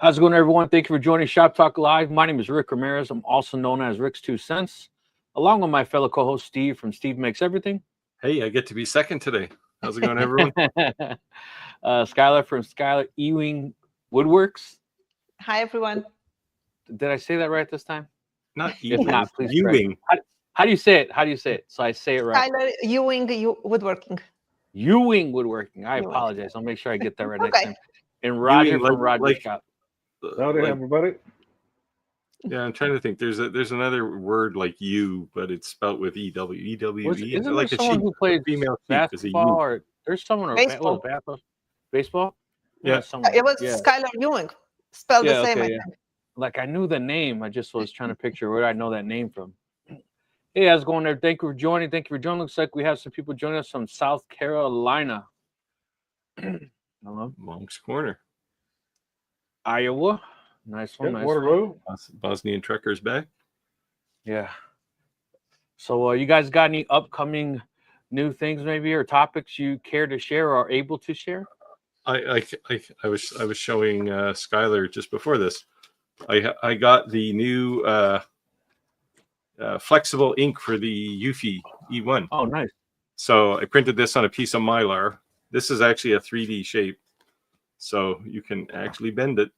How's it going, everyone? Thank you for joining Shop Talk Live. My name is Rick Ramirez. I'm also known as Rick's 2 Cents, along with my fellow co-host Steve from Steve Makes Everything. Hey, I get to be second today. How's it going, everyone? Skyler from Skyler Ewing Woodworks. Hi, everyone. Did I say that right this time? Not If Ewing. not, please Ewing. How do you say it? How do you say it? So I say it right. Skyler Ewing Woodworking. Ewing Woodworking. I Ewing. apologize. I'll make sure I get that right Okay. next time. And Roger Ewing, from Roger Shop. Howdy, everybody. Yeah, I'm trying to think. There's another word like you, but it's spelled with EW. EWE. Isn't like there a someone sheep, who plays female sheep is a basketball, you. or there's someone or Baseball. baseball? Yeah. Someone, It was yeah. Skyler Ewing. Spelled the same, okay, I yeah. think. Like I knew the name. I just was trying to picture where I know that name from. Hey, how's it going there? Thank you for joining. Looks like we have some people joining us from South Carolina. Hello. Monk's Corner. Iowa. Nice one. Yep, Nice one. Waterloo. Bosnian truckers back. Yeah. So you guys got any upcoming new things maybe or topics you care to share or are able to share? I was showing Skyler just before this. I got the new flexible ink for the Eufy E1. Oh, nice. So I printed this on a piece of Mylar. This is actually a 3D shape, so you can actually bend it,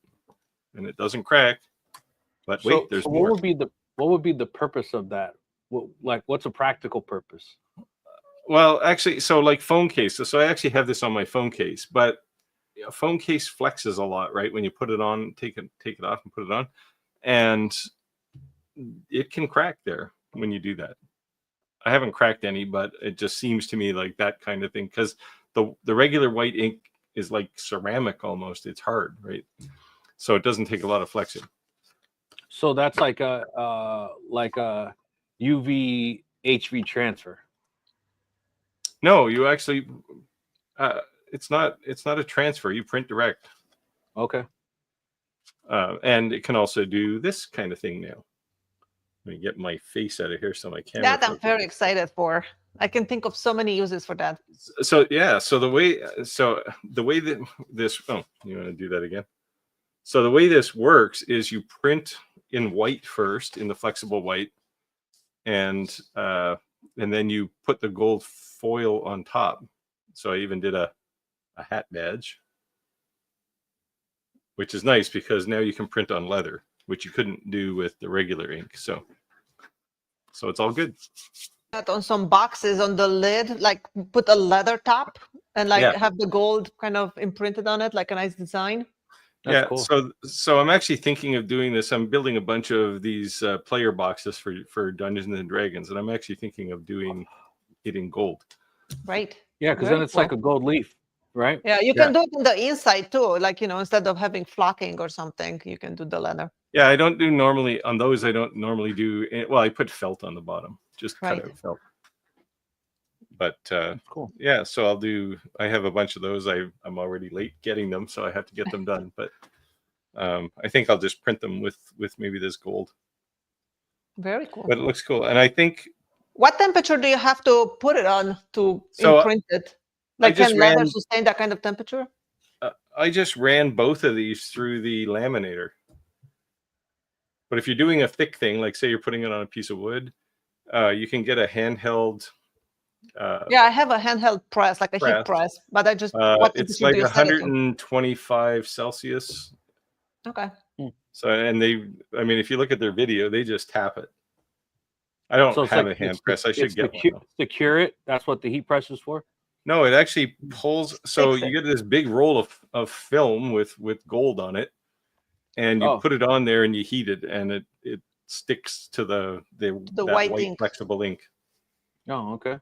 and it doesn't crack. But wait, there's more. What would be the purpose of that? What's a practical purpose? Well, actually, so like phone cases. So I actually have this on my phone case, but a phone case flexes a lot, right? When you put it on, take it off and put it on, and it can crack there when you do that. I haven't cracked any, but it just seems to me like that kind of thing, because the regular white ink is like ceramic almost. It's hard, right? So it doesn't take a lot of flexing. So that's like a UV HV transfer. No, you actually it's not a transfer. You print direct. Okay. And it can also do this kind of thing now. Let me get my face out of here so my camera. That I'm very excited for. I can think of so many uses for that. So yeah, so the way that this, oh, you want to do that again? So the way this works is you print in white first, in the flexible white, and then you put the gold foil on top. So I even did a hat badge, which is nice because now you can print on leather, which you couldn't do with the regular ink. So it's all good. On some boxes on the lid, like put a leather top and have the gold kind of imprinted on it, like a nice design. That's cool. So I'm actually thinking of doing this. I'm building a bunch of these player boxes for Dungeons and Dragons, and I'm actually thinking of doing it in gold. Right. Yeah, because then it's like a gold leaf, right? Yeah, you can do it on the inside too. Like, instead of having flocking or something, you can do the leather. Yeah, I don't do normally on those. I don't normally do. Well, I put felt on the bottom, just cut out felt. But cool. Yeah, so I'll do. I have a bunch of those. I'm already late getting them, so I have to get them done. But I think I'll just print them with maybe this gold. Very cool. But it looks cool, and I think. What temperature do you have to put it on to imprint it? Like, can leather sustain that kind of temperature? I just ran both of these through the laminator. But if you're doing a thick thing, like say you're putting it on a piece of wood, you can get a handheld. Yeah, I have a handheld press, like a heat press, but I just it's like 125 Celsius. Okay. So if you look at their video, they just tap it. I don't have a hand press. I should get one. To cure it, that's what the heat press is for? No, it actually pulls. So you get this big roll of film with gold on it, and you put it on there and you heat it, and it sticks to the white ink. Flexible ink. Oh, okay.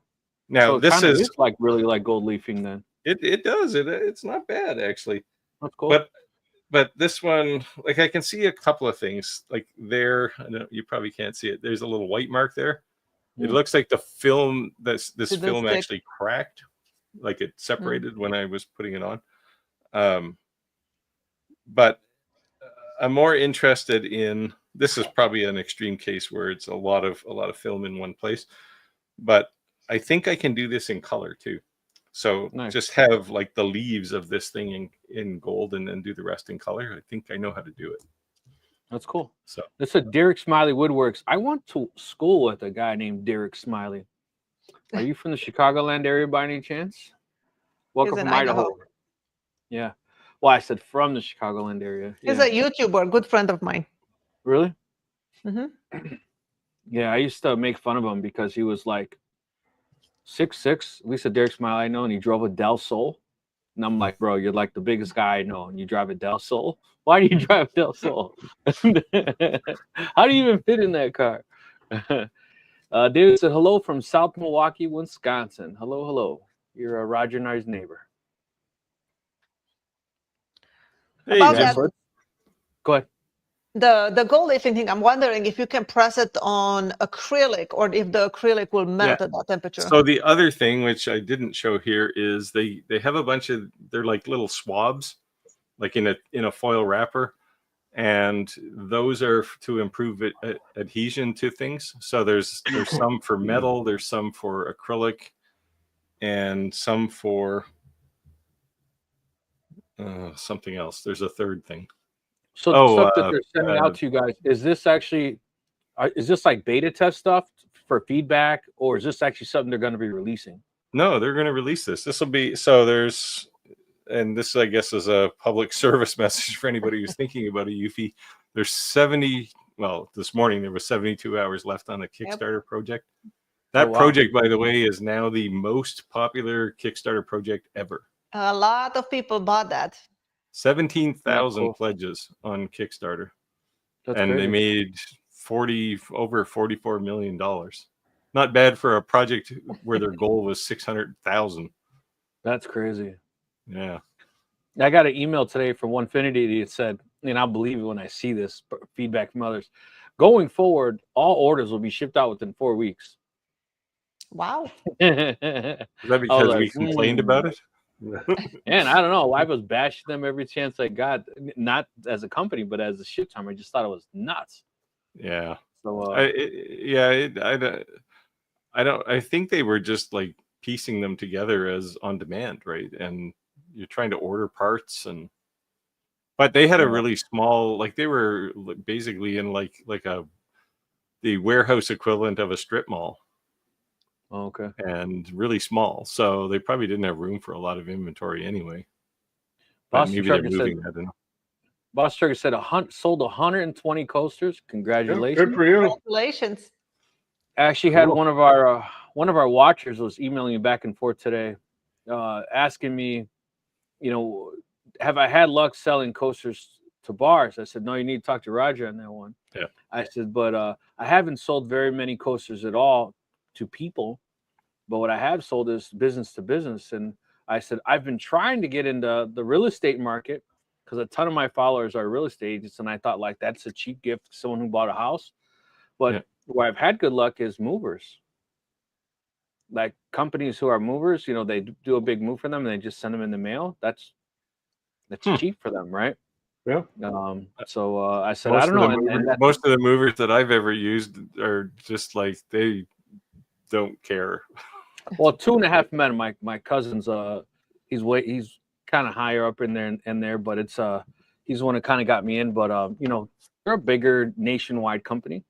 Now so this is like really like gold leafing then. It does. It's not bad actually. That's cool. But this one, like I can see a couple of things. Like there, I know you probably can't see it. There's a little white mark there. It looks like the film, this film actually cracked, like it separated when I was putting it on. But I'm more interested in, this is probably an extreme case where it's a lot of film in one place, but I think I can do this in color too. So Nice. just have like the leaves of this thing in gold and then do the rest in color. I think I know how to do it. That's cool. So This is Derek Smiley Woodworks. I went to school with a guy named Derek Smiley. Are you from the Chicagoland area by any chance? Welcome He's in from Idaho. Idaho. Yeah. Well, I said from the Chicagoland area. He's Yeah. a YouTuber, good friend of mine. Really? Hmm. Yeah, I used to make fun of him because he was like 6'6", at least a Derek Smiley I know, and he drove a Del Sol. And I'm like, bro, you're like the biggest guy I know, and you drive a Del Sol? Why do you drive a Del Sol? How do you even fit in that car? David said, hello from South Milwaukee, Wisconsin. Hello, hello. You're a Roger and I's neighbor. hey, About Yeah, that, so go ahead. the gold leafing thing, I'm wondering if you can press it on acrylic or if the acrylic will melt at that temperature. So the other thing, which I didn't show here, is they have a bunch of, they're like little swabs, like in a foil wrapper, and those are to improve adhesion to things. So there's some for metal, there's some for acrylic, and some for something else. There's a third thing. So the stuff that they're sending out to you guys, is this actually, is this like beta test stuff for feedback, or is this actually something they're going to be releasing? No, they're going to release this. This will be, so there's, and this I guess is a public service message for anybody who's thinking about a Eufy. There's 70, well, this morning there was 72 hours left on the Kickstarter project. That project, by the way, is now the most popular Kickstarter project ever. A lot of people bought that. 17,000 pledges on Kickstarter. That's and crazy. They made over $44 million. Not bad for a project where their goal was 600,000. That's crazy. Yeah. I got an email today from Onefinity that said, and I'll believe it when I see this feedback from others. Going forward, all orders will be shipped out within 4 weeks. Wow. Is that because we complained about it? And I don't know. I was bashing them every chance I got, not as a company, but as a ship time. I just thought it was nuts. Yeah. So, I think they were just like piecing them together as on demand, right? And you're trying to order parts, but they had a really small, like they were basically in like the warehouse equivalent of a strip mall. Oh, okay. And really small, so they probably didn't have room for a lot of inventory anyway. Boss maybe they're moving that in. Boss Trigger said sold 120 coasters. Congratulations! Good for you. Congratulations. I actually had one of our watchers was emailing me back and forth today, asking me, have I had luck selling coasters to bars? I said, no, you need to talk to Roger on that one. Yeah. I said, but I haven't sold very many coasters at all to people, but what I have sold is business to business. And I said, I've been trying to get into the real estate market because a ton of my followers are real estate agents, and I thought like that's a cheap gift to someone who bought a house. But where I've had good luck is movers, like companies who are movers. They do a big move for them and they just send them in the mail. That's cheap for them, right? Yeah. So I said, I don't know. Most of the movers that I've ever used are just like they don't care. Well, 2.5 Men, my cousin's he's kind of higher up in there, but it's he's the one that kind of got me in. But they're a bigger nationwide company.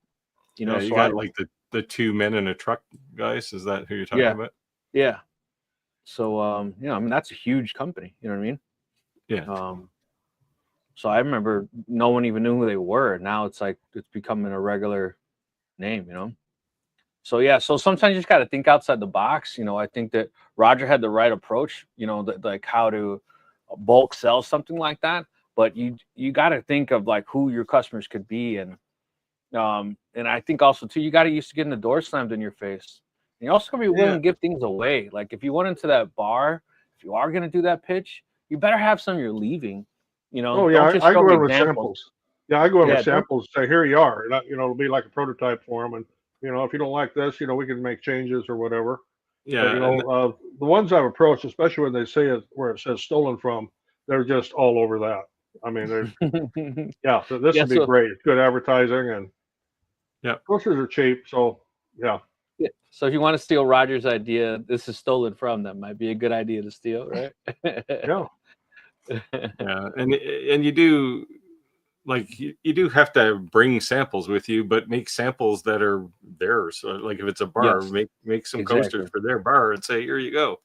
So you got like the 2 men in a truck guys. Is that who you're talking about? Yeah. So I mean that's a huge company. You know what I mean? Yeah. So I remember no one even knew who they were. Now it's like it's becoming a regular name. So yeah, so sometimes you just got to think outside the box. I think that Roger had the right approach, like how to bulk sell something like that. But you got to think of like who your customers could be, and I think also too, you got to used to getting the door slammed in your face. And you're also gonna be willing to give things away. Like if you went into that bar, if you are gonna do that pitch, you better have some you're leaving. Oh yeah, I go in with samples. Yeah, I go in with samples. Say here you are. It'll be like a prototype for them, and if you don't like this, we can make changes or whatever. Yeah. But, the ones I've approached, especially when they say it where it says stolen from, they're just all over that. I mean, so this would be great. It's good advertising, and coasters are cheap, so yeah. Yeah. So if you want to steal Roger's idea, this is stolen from them. Might be a good idea to steal, right? Yeah. Yeah, and you do like you do have to bring samples with you, but make samples that are theirs. So like if it's a bar, Yes, make some exactly. coasters for their bar and say, here you go.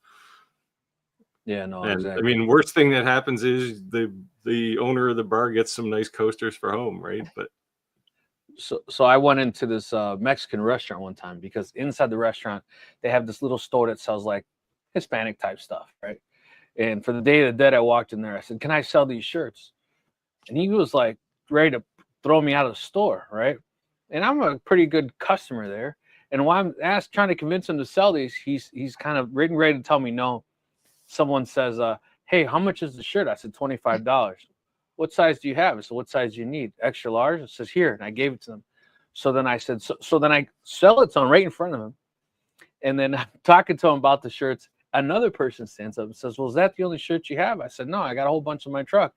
Yeah, no, And exactly. I mean, worst thing that happens is the owner of the bar gets some nice coasters for home, right? But so I went into this Mexican restaurant one time because inside the restaurant they have this little store that sells like Hispanic type stuff, right? And for the Day of the Dead, I walked in there. I said, "Can I sell these shirts?" And he was like ready to throw me out of the store, right? And I'm a pretty good customer there. And while I'm trying to convince him to sell these, he's kind of ready to tell me no. Someone says, "Hey, how much is the shirt?" I said, $25. What size do you have? I said, what size do you need? Extra large? It says here, and I gave it to them. So then I said, so then I sell it to him right in front of him. And then I'm talking to him about the shirts. Another person stands up and says, well, is that the only shirt you have? I said, no, I got a whole bunch in my truck.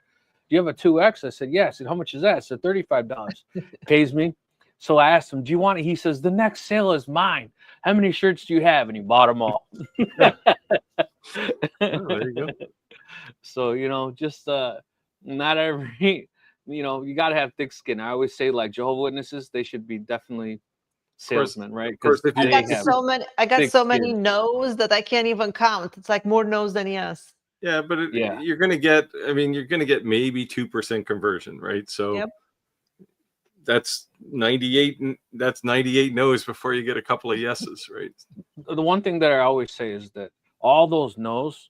Do you have a 2X? I said, yes. I said, how much is that? I said, $35. Pays me. So I asked him, do you want it? He says, the next sale is mine. How many shirts do you have? And he bought them all. oh, there you go. So, you know, just not every, you know, you got to have thick skin. I always say, like, Jehovah's Witnesses, they should be definitely salesmen, right? Of course, if you I got so many no's that I can't even count. It's like more no's than yes. Yeah, but you're going to get, I mean, you're going to get maybe 2% conversion, right? So that's 98 no's before you get a couple of yeses, right? The one thing that I always say is that all those no's,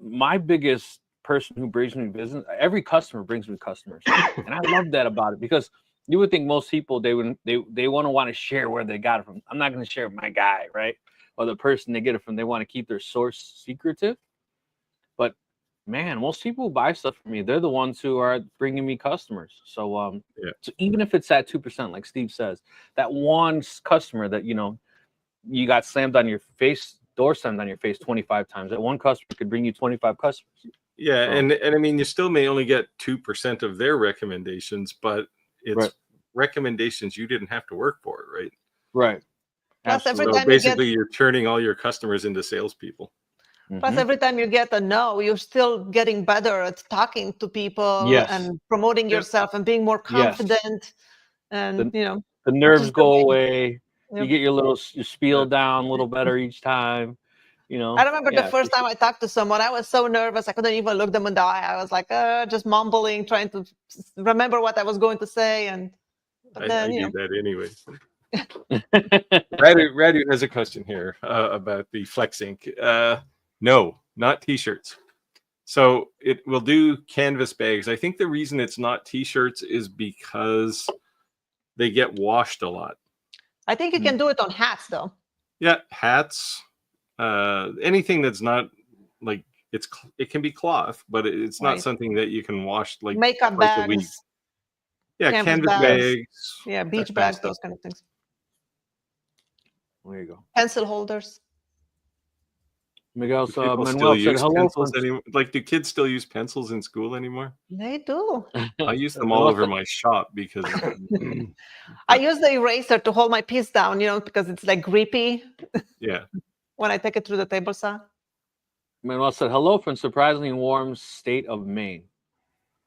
my biggest person who brings me business, every customer brings me customers. And I love that about it, because you would think most people, they want to share where they got it from. I'm not going to share with my guy, right? Or the person they get it from, they want to keep their source secretive. But man, most people who buy stuff from me, they're the ones who are bringing me customers. So so even if it's at 2%, like Steve says, that one customer that, you know, you got slammed on your face, door slammed on your face 25 times, that one customer could bring you 25 customers. Yeah, so, and I mean, you still may only get 2% of their recommendations, but it's recommendations you didn't have to work for, right? Right. Plus, every time basically, you're turning all your customers into salespeople. Plus, every time you get a no, you're still getting better at talking to people and promoting yourself and being more confident. And, you know, the nerves go away. You get your spiel down a little better each time. You know, I remember the first time I talked to someone, I was so nervous. I couldn't even look them in the eye. I was like, just mumbling, trying to remember what I was going to say. And I do that anyway. Radu has a question here about the Flex Ink. No, not T-shirts. So it will do canvas bags. I think the reason it's not T-shirts is because they get washed a lot. I think you can do it on hats, though. Yeah, hats. Anything that's not like it can be cloth, but it's not something that you can wash like makeup bags. Yeah, canvas bags. Yeah, beach bags, those kind of things. There you go. Pencil holders. Miguel Manuel said hello. Like, do kids still use pencils in school anymore? They do. I use them all over my shop because I use the eraser to hold my piece down, you know, because it's like grippy. Yeah. When I take it through the table saw. Manuel said hello from surprisingly warm state of Maine.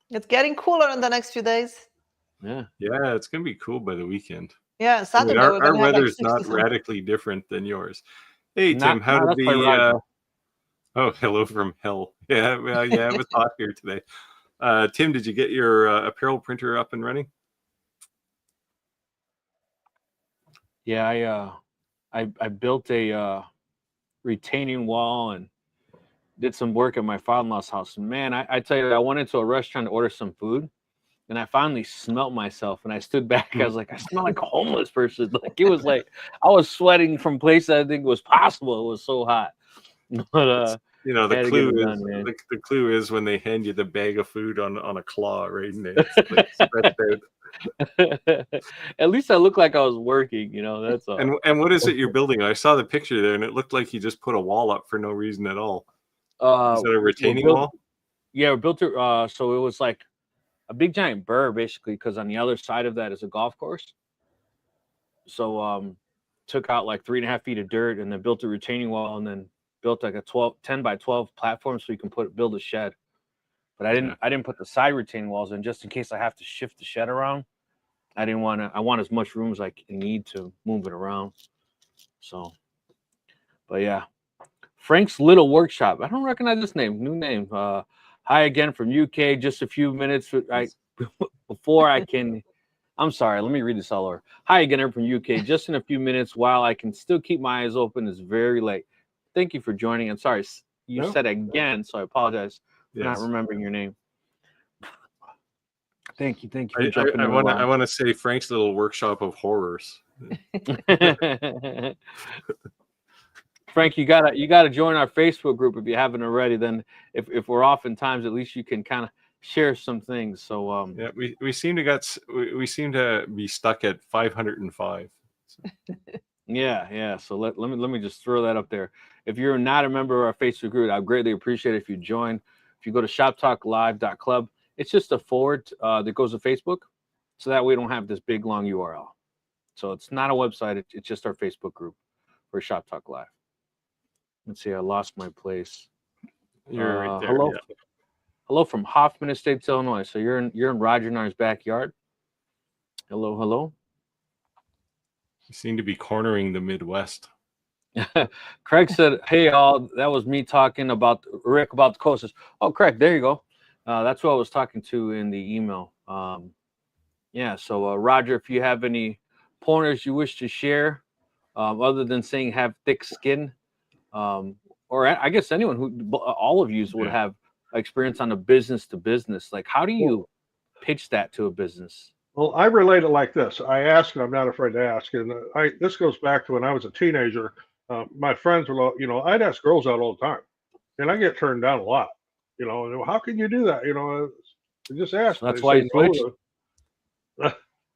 It's getting cooler in the next few days. Yeah, it's gonna be cool by the weekend. Yeah, Saturday. I mean, our weather is not radically different than yours. Hey, Tim, how did the? Oh, hello from hell. Yeah, it was hot here today. Tim, did you get your apparel printer up and running? Yeah, I built a retaining wall and did some work at my father-in-law's house. And man, I tell you, I went into a restaurant to order some food, and I finally smelt myself. And I stood back. I was like, I smell like a homeless person. Like, it was like I was sweating from places I didn't think was possible. It was so hot. But you know, the clue is the clue is when they hand you the bag of food on a claw, right? And it's like stretched out. At least I looked like I was working, you know. That's all. And what is it you're building? I saw the picture there, and it looked like you just put a wall up for no reason at all. Is that a retaining wall? Yeah, we built it. So it was like a big giant burr, basically, because on the other side of that is a golf course. So took out like 3.5 feet of dirt and then built a retaining wall and then built like a 10 by 12 platform so you can build a shed. But I didn't put the side retaining walls in just in case I have to shift the shed around. I want as much room as I need to move it around. So, but yeah. Frank's Little Workshop. I don't recognize this name. New name. Hi again from UK. Just a few minutes before I can. I'm sorry. Let me read this all over. Hi again from UK. Just in a few minutes while I can still keep my eyes open. It's very late. Thank you for joining. I'm sorry. You said again, so I apologize for not remembering your name. Thank you. Thank you for jumping in. I want to say Frank's Little Workshop of Horrors. Frank, you gotta join our Facebook group if you haven't already. Then if we're off in times, at least you can kind of share some things. So yeah, we seem to be stuck at 505. So. Yeah. So let me just throw that up there. If you're not a member of our Facebook group, I'd greatly appreciate it if you join. If you go to shoptalklive.club, it's just a forward that goes to Facebook, so that we don't have this big long URL. So it's not a website; it's just our Facebook group for Shop Talk Live. Let's see, I lost my place. You're right there. Hello, yeah. Hello from Hoffman Estates, Illinois. So you're in Roger and I's backyard. Hello. You seem to be cornering the Midwest. Craig said, "Hey all, that was me talking about Rick about the coasters." Oh, Craig, there you go. That's what I was talking to in the email. Yeah. So Roger, if you have any pointers you wish to share, other than saying have thick skin. Or I guess anyone all of you would have experience on a business to business. Like, how do you pitch that to a business? Well, I relate it like this. I ask, and I'm not afraid to ask. And this goes back to when I was a teenager. My friends were, I'd ask girls out all the time, and I get turned down a lot. How can you do that? I just ask. So that's why you switched.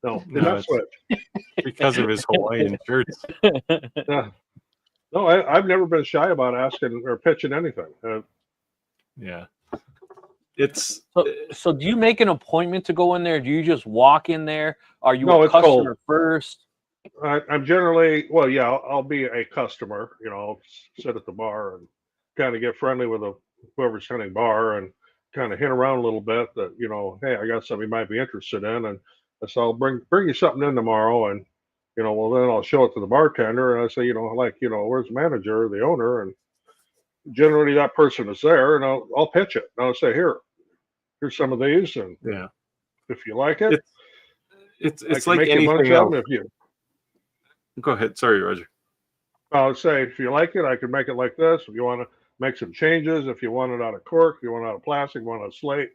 No, not switch. Because of his Hawaiian shirts. No, I've never been shy about asking or pitching anything. Yeah. It's so do you make an appointment to go in there? Do you just walk in there? Are you a customer first? I'm generally, I'll be a customer. I'll sit at the bar and kind of get friendly with whoever's selling bar and kind of hint around a little bit that, hey, I got something you might be interested in. And so I'll bring you something in tomorrow. And then I'll show it to the bartender and I say, where's the manager or the owner? And generally that person is there and I'll pitch it. And I'll say, here's some of these. And if you like it, it's like anything else. Go ahead. Sorry, Roger. I'll say, if you like it, I can make it like this. If you want to make some changes, if you want it out of cork, if you want it out of plastic, you want it out of slate,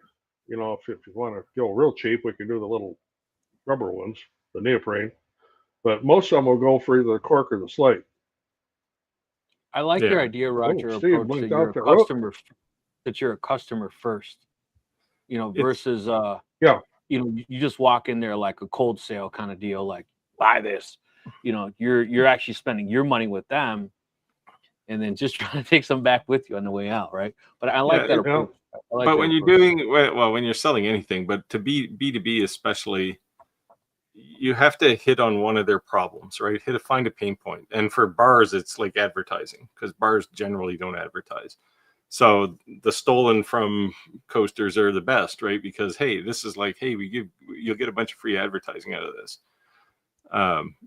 if you want to go real cheap, we can do the little rubber ones, the neoprene. But most of them will go for either the cork or the slate. I like your idea, Roger, approach that you're a customer first. Versus you just walk in there like a cold sale kind of deal, like buy this. You're actually spending your money with them and then just trying to take some back with you on the way out, right? But I like that approach. But when when you're selling anything, but to B2B especially, you have to hit on one of their problems, right? Find a pain point. And for bars, it's like advertising, because bars generally don't advertise. So the stolen from coasters are the best, right? Because, hey, this is like, hey, you'll get a bunch of free advertising out of this.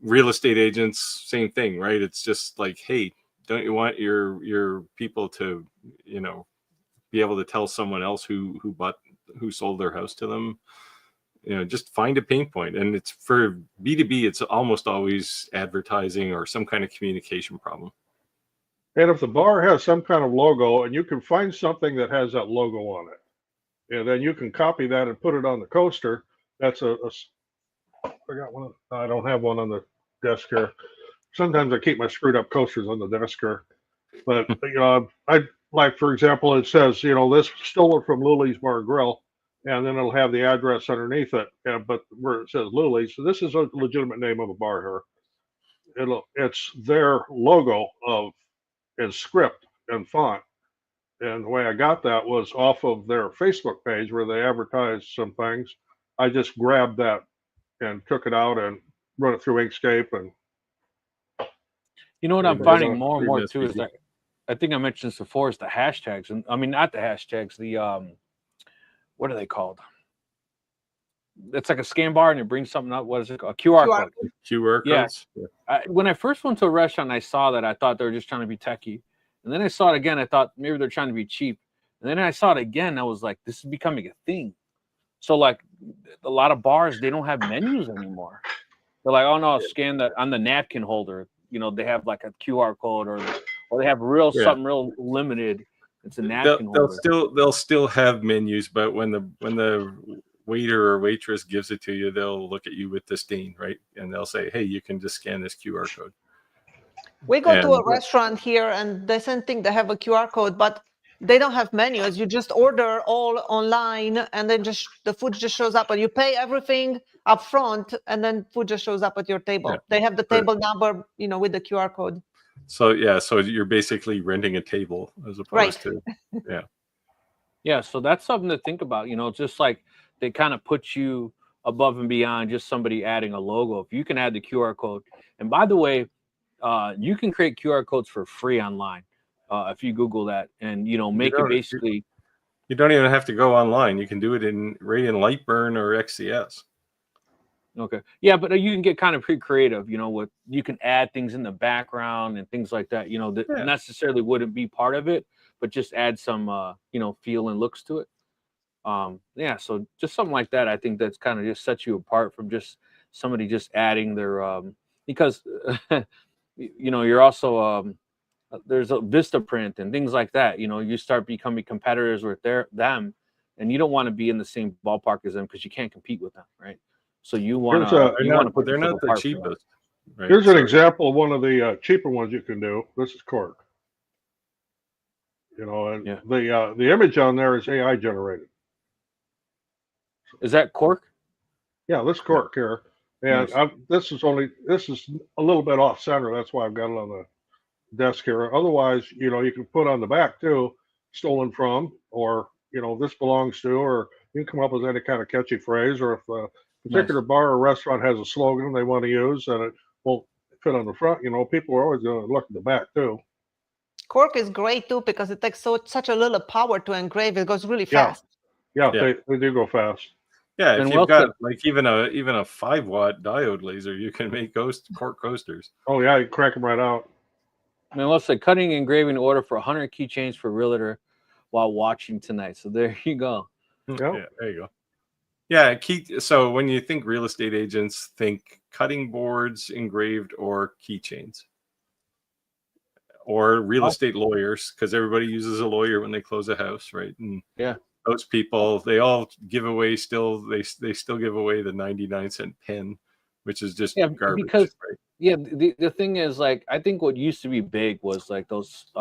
Real estate agents, same thing, right? It's just like, hey, don't you want your people to, be able to tell someone else who sold their house to them? Just find a pain point. And it's for B2B, it's almost always advertising or some kind of communication problem. And if the bar has some kind of logo and you can find something that has that logo on it, and then you can copy that and put it on the coaster, that's I got one. I don't have one on the desk here. Sometimes I keep my screwed up coasters on the desk here. But, I like, for example, it says, this stolen from Luli's Bar Grill. And then it'll have the address underneath it, but where it says Luli's. So this is a legitimate name of a bar here. It's their logo in script and font. And the way I got that was off of their Facebook page where they advertise some things. I just grabbed that and took it out and run it through Inkscape and You know what I'm Pretty finding much. more and Pretty more much too is easy. that I think I mentioned this before is the hashtags, and I mean not the hashtags, the what are they called? It's like a scan bar and it brings something up. What is it called? A QR code. QR Yeah. codes. When I first went to a restaurant, I saw that. I thought they were just trying to be techie, and then I saw it again. I thought maybe they're trying to be cheap, and then I saw it again. I was like, this is becoming a thing. So like a lot of bars, they don't have menus anymore. They're like, oh no, scan that on the napkin holder. You know, they have like a QR code, or they have something real limited. It's a napkin holder. They'll still have menus, but when the waiter or waitress gives it to you, they'll look at you with disdain, right? And they'll say, hey, you can just scan this QR code. We go to a restaurant here, and the same thing. They have a QR code, but they don't have menus. You just order all online, and then just the food just shows up, and you pay everything up front, and then food just shows up at your table. Yeah, they have the table number, with the QR code. So you're basically renting a table as opposed to Yeah, so that's something to think about. Just like they kind of put you above and beyond just somebody adding a logo. If you can add the QR code, and by the way, you can create QR codes for free online if you Google that, and make it basically. You don't even have to go online. You can do it right in Lightburn or XCS. Okay, yeah, but you can get kind of pretty creative. With you can add things in the background and things like that. That necessarily wouldn't be part of it, but just add some feel and looks to it. So just something like that. I think that's kind of just sets you apart from just somebody just adding their because you're also there's a Vistaprint and things like that. You start becoming competitors with them, and you don't want to be in the same ballpark as them because you can't compete with them, right? So you want to put they're not the cheapest. Right? Here's an example of one of the cheaper ones you can do. This is cork. And the image on there is AI generated. Is that cork? Yeah, this cork here. And Nice. this is a little bit off center. That's why I've got it on the desk here. Otherwise, you can put on the back too, stolen from, or this belongs to, or you can come up with any kind of catchy phrase, or if a particular bar or restaurant has a slogan they want to use and it won't fit on the front, people are always going to look at the back too. Cork is great too because it takes such a little power to engrave. It goes really fast. Yeah. They do go fast. Yeah, if you've got like even a 5-watt diode laser, you can make cork coasters. Oh yeah, you crank them right out. I mean, let's say cutting and engraving order for 100 keychains for realtor while watching tonight. So there you go. Yeah, there you go. Yeah, so when you think real estate agents, think cutting boards, engraved, or keychains. Or real estate lawyers, because everybody uses a lawyer when they close a house, right? And those people, they all give away they still give away the 99-cent pen, which is just garbage. Because right? The thing is, like, I think what used to be big was like those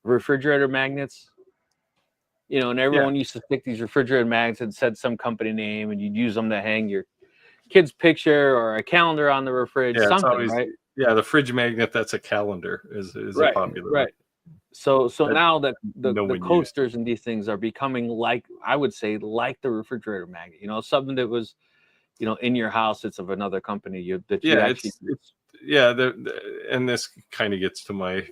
refrigerator magnets. And everyone used to stick these refrigerator magnets and said some company name, and you'd use them to hang your kid's picture or a calendar on the fridge, something, right? Yeah, the fridge magnet that's a calendar is a popular one. Right. So now that the coasters and these things are becoming like, I would say, like the refrigerator magnet, something that was, in your house, it's of another company and this kind of gets to my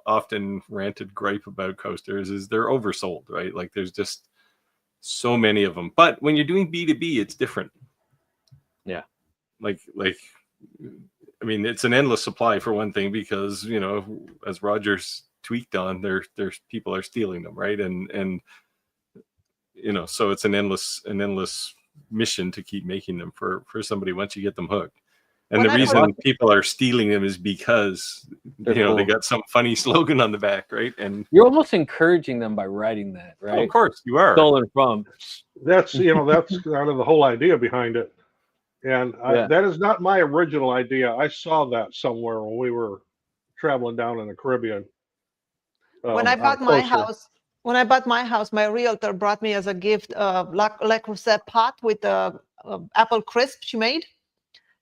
often ranted gripe about coasters is they're oversold, right? Like there's just so many of them. But when you're doing B2B, it's different. Yeah. Like I mean, it's an endless supply for one thing, because as Roger's tweaked on, there's people are stealing them, right? And so it's an endless mission to keep making them for somebody once you get them hooked. And the reason people are stealing them is because they got some funny slogan on the back, right? And you're almost encouraging them by writing that, right? Oh, of course you are. Stolen from. That's that's kind of the whole idea behind it. And that is not my original idea. I saw that somewhere when we were traveling down in the Caribbean. When I bought my house, my realtor brought me as a gift a Le Creuset pot with a apple crisp she made.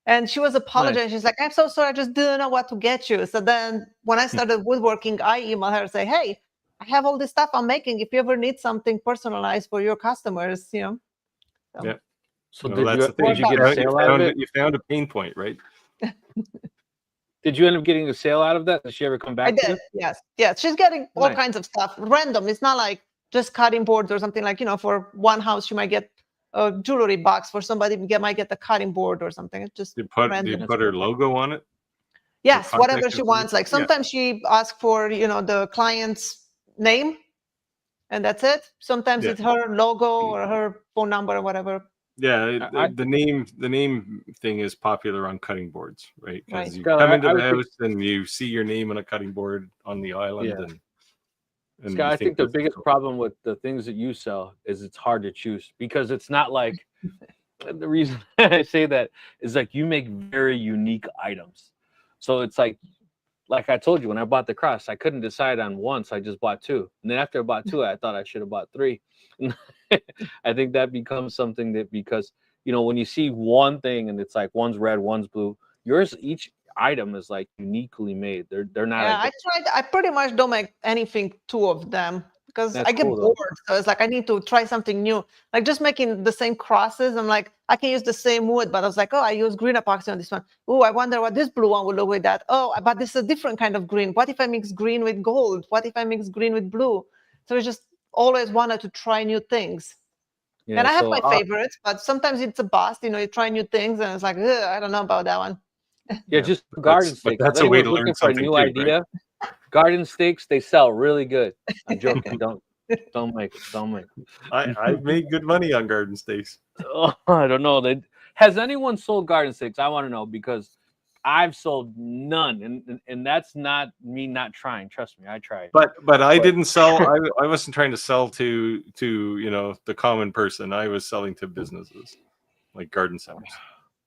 And she was apologizing. Nice. She's like, I'm so sorry. I just didn't know what to get you. So then when I started woodworking, I emailed her and say, hey, I have all this stuff I'm making. If you ever need something personalized for your customers, Yeah. So that's the thing. You found a pain point, right? Did you end up getting a sale out of that? Did she ever come back? I did. Yes. She's getting all Nice. kinds of stuff, random. It's not like just cutting boards or something like, for one house, she might get a jewelry box. For somebody, might get the cutting board or something. It's just They random. put her logo on it. Yes, whatever contact she wants. Like sometimes she asks for, the client's name, and that's it. Sometimes it's her logo or her phone number or whatever. Yeah, the name thing is popular on cutting boards, right? Because you Skyler, come into the house and you see your name on a cutting board on the island. And Scott, I think the biggest problem with the things that you sell is it's hard to choose, because it's not like the reason I say that is like you make very unique items. So it's like I told you, when I bought the cross, I couldn't decide on one, so I just bought two. And then after I bought two, I thought I should have bought three. I think that becomes something that, because when you see one thing and it's like one's red, one's blue, yours, each item is like uniquely made. They're not. Yeah, I pretty much don't make anything two of them, because I get bored. So it's like I need to try something new. Like just making the same crosses, I'm like, I can use the same wood, but I was like, I use green epoxy on this one. Oh, I wonder what this blue one will look with that. Oh, but this is a different kind of green. What if I mix green with gold? What if I mix green with blue? So I just always wanted to try new things. Yeah, and I have my favorites, but sometimes it's a bust. You try new things, and it's like, I don't know about that one. Yeah, just garden stakes. But that's a way to learn something. For a new idea. Right? Garden stakes, they sell really good. I'm joking. Don't make it. I've made good money on garden stakes. Oh, I don't know. Has anyone sold garden stakes? I want to know, because I've sold none, and that's not me not trying. Trust me, I tried. But I didn't sell. I wasn't trying to sell to the common person. I was selling to businesses like garden centers.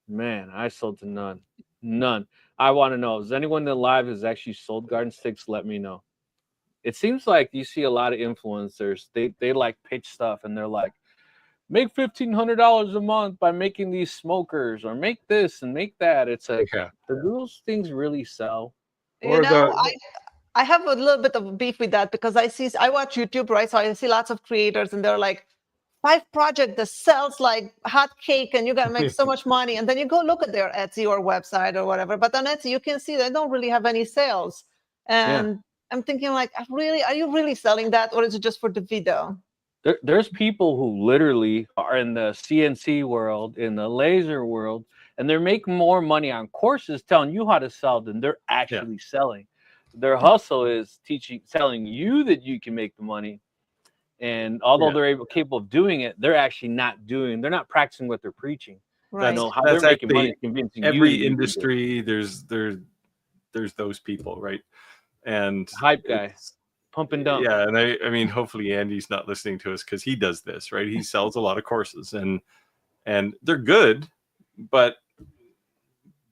Man, I sold to none. I want to know, is anyone that live has actually sold garden sticks? Let me know. It seems like you see a lot of influencers. They like pitch stuff, and they're like, make $1,500 a month by making these smokers, or make this and make that. It's like, do those things really sell? I have a little bit of beef with that, because I watch YouTube, right? So I see lots of creators, and they're like, 5 project that sells like hot cake, and you gotta make so much money. And then you go look at their Etsy or website or whatever. But on Etsy, you can see they don't really have any sales. And I'm thinking, like, are you really selling that, or is it just for the video? There's people who literally are in the CNC world, in the laser world, and they're making more money on courses telling you how to sell than they're actually selling. Their hustle is selling you that you can make the money. And although they're capable of doing it, they're actually they're not practicing what they're preaching. Right. How they're making money, convincing every industry. There's those people, right? And hype guy, pump and dump. Yeah, and I mean, hopefully Andy's not listening to us, because he does this, right? He sells a lot of courses, and they're good, but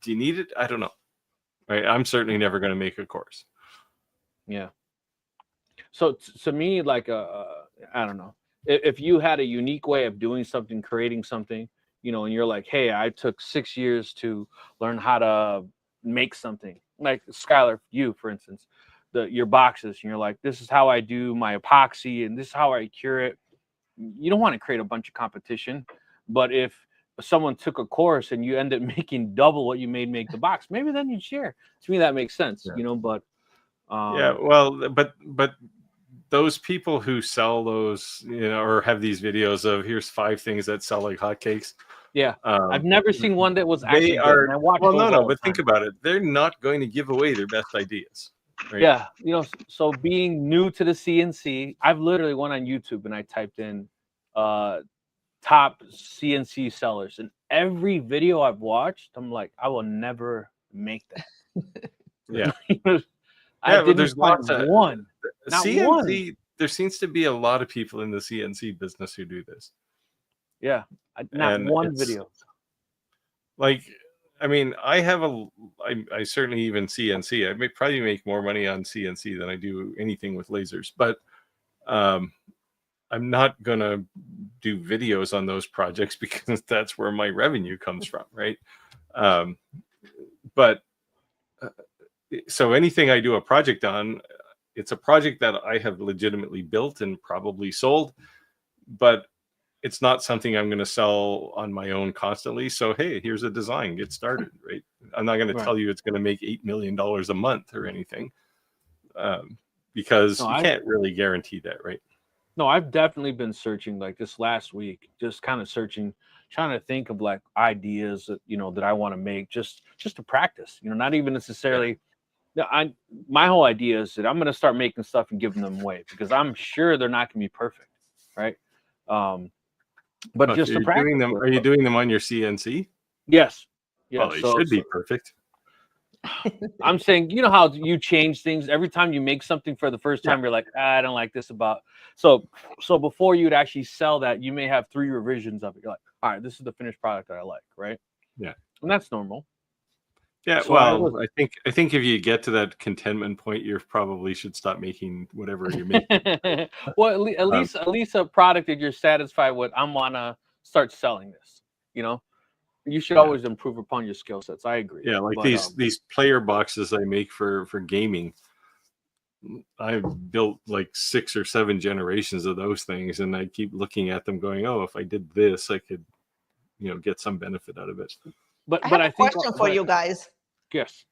do you need it? I don't know. Right? I'm certainly never going to make a course. Yeah. So to me, like, I don't know, if you had a unique way of doing something, creating something, and you're like, hey, I took 6 years to learn how to make something, like Skyler, you, for instance, your boxes, and you're like, this is how I do my epoxy, and this is how I cure it. You don't want to create a bunch of competition, but if someone took a course and you end up making double what you make the box, maybe then you'd share. To me, that makes sense, but well, but those people who sell those, or have these videos of, here's 5 things that sell like hotcakes. Yeah, I've never seen one that was actually but think about it. They're not going to give away their best ideas. Right? Yeah, so being new to the CNC, I've literally went on YouTube and I typed in top CNC sellers, and every video I've watched, I'm like, I will never make that. Yeah. But there's lots of one. CNC, there seems to be a lot of people in the CNC business who do this. Yeah, not one video. Like, I mean, I certainly even CNC. I probably make more money on CNC than I do anything with lasers. But I'm not gonna do videos on those projects, because that's where my revenue comes from, right? So anything I do a project on, it's a project that I have legitimately built and probably sold, but it's not something I'm going to sell on my own constantly. So, hey, here's a design, get started, right? I'm not going to tell you it's going to make $8 million a month or anything, because you can't really guarantee that, right? No, I've definitely been searching like this last week, just kind of searching, trying to think of like ideas that, that I want to make just to practice, not even necessarily. My whole idea is that I'm going to start making stuff and giving them away because I'm sure they're not going to be perfect. Right. But just to practice. Are you doing them on your CNC? Yes. Yeah. Well, it should be perfect. I'm saying, how you change things every time you make something for the first time. You're like, I don't like this about. So before you'd actually sell that, you may have 3 revisions of it. You're like, all right, this is the finished product that I like, right? Yeah, and that's normal. Yeah, so well, I think if you get to that contentment point, you probably should stop making whatever you're making. Well, at least a product that you're satisfied with. I want to start selling this. You should always improve upon your skill sets. I agree. Yeah, like these player boxes I make for gaming. I've built like 6 or 7 generations of those things, and I keep looking at them, going, "Oh, if I did this, I could, get some benefit out of it." But I have a question for you guys. Yes.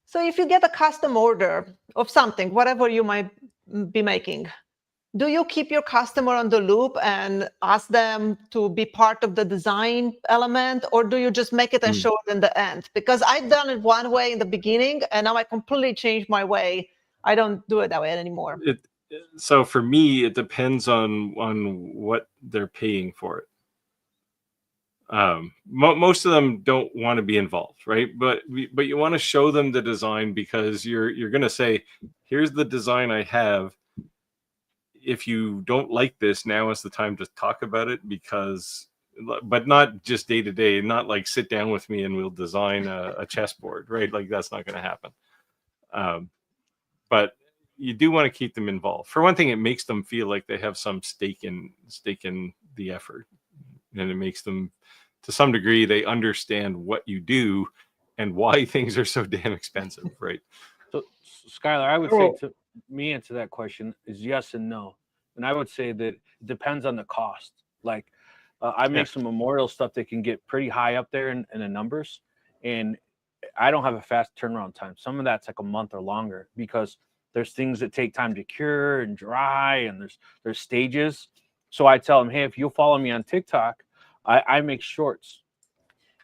So if you get a custom order of something, whatever you might be making, do you keep your customer on the loop and ask them to be part of the design element, or do you just make it and show it in the end? Because I've done it one way in the beginning, and now I completely changed my way. I don't do it that way anymore. So for me, it depends on what they're paying for it. Most of them don't want to be involved, right? But you want to show them the design, because you're going to say, here's the design I have. If you don't like this, now is the time to talk about it, but not just day to day, not like sit down with me and we'll design a chessboard, right? Like that's not going to happen. But you do want to keep them involved. For one thing, it makes them feel like they have some stake in the effort, and it makes them, to some degree, they understand what you do and why things are so damn expensive, right? So, Skyler, I would say to me answer that question is yes and no. And I would say that it depends on the cost. Like I make some memorial stuff that can get pretty high up there in the numbers, and I don't have a fast turnaround time. Some of that's like a month or longer, because there's things that take time to cure and dry, and there's stages. So I tell them, hey, if you'll follow me on TikTok, I make shorts,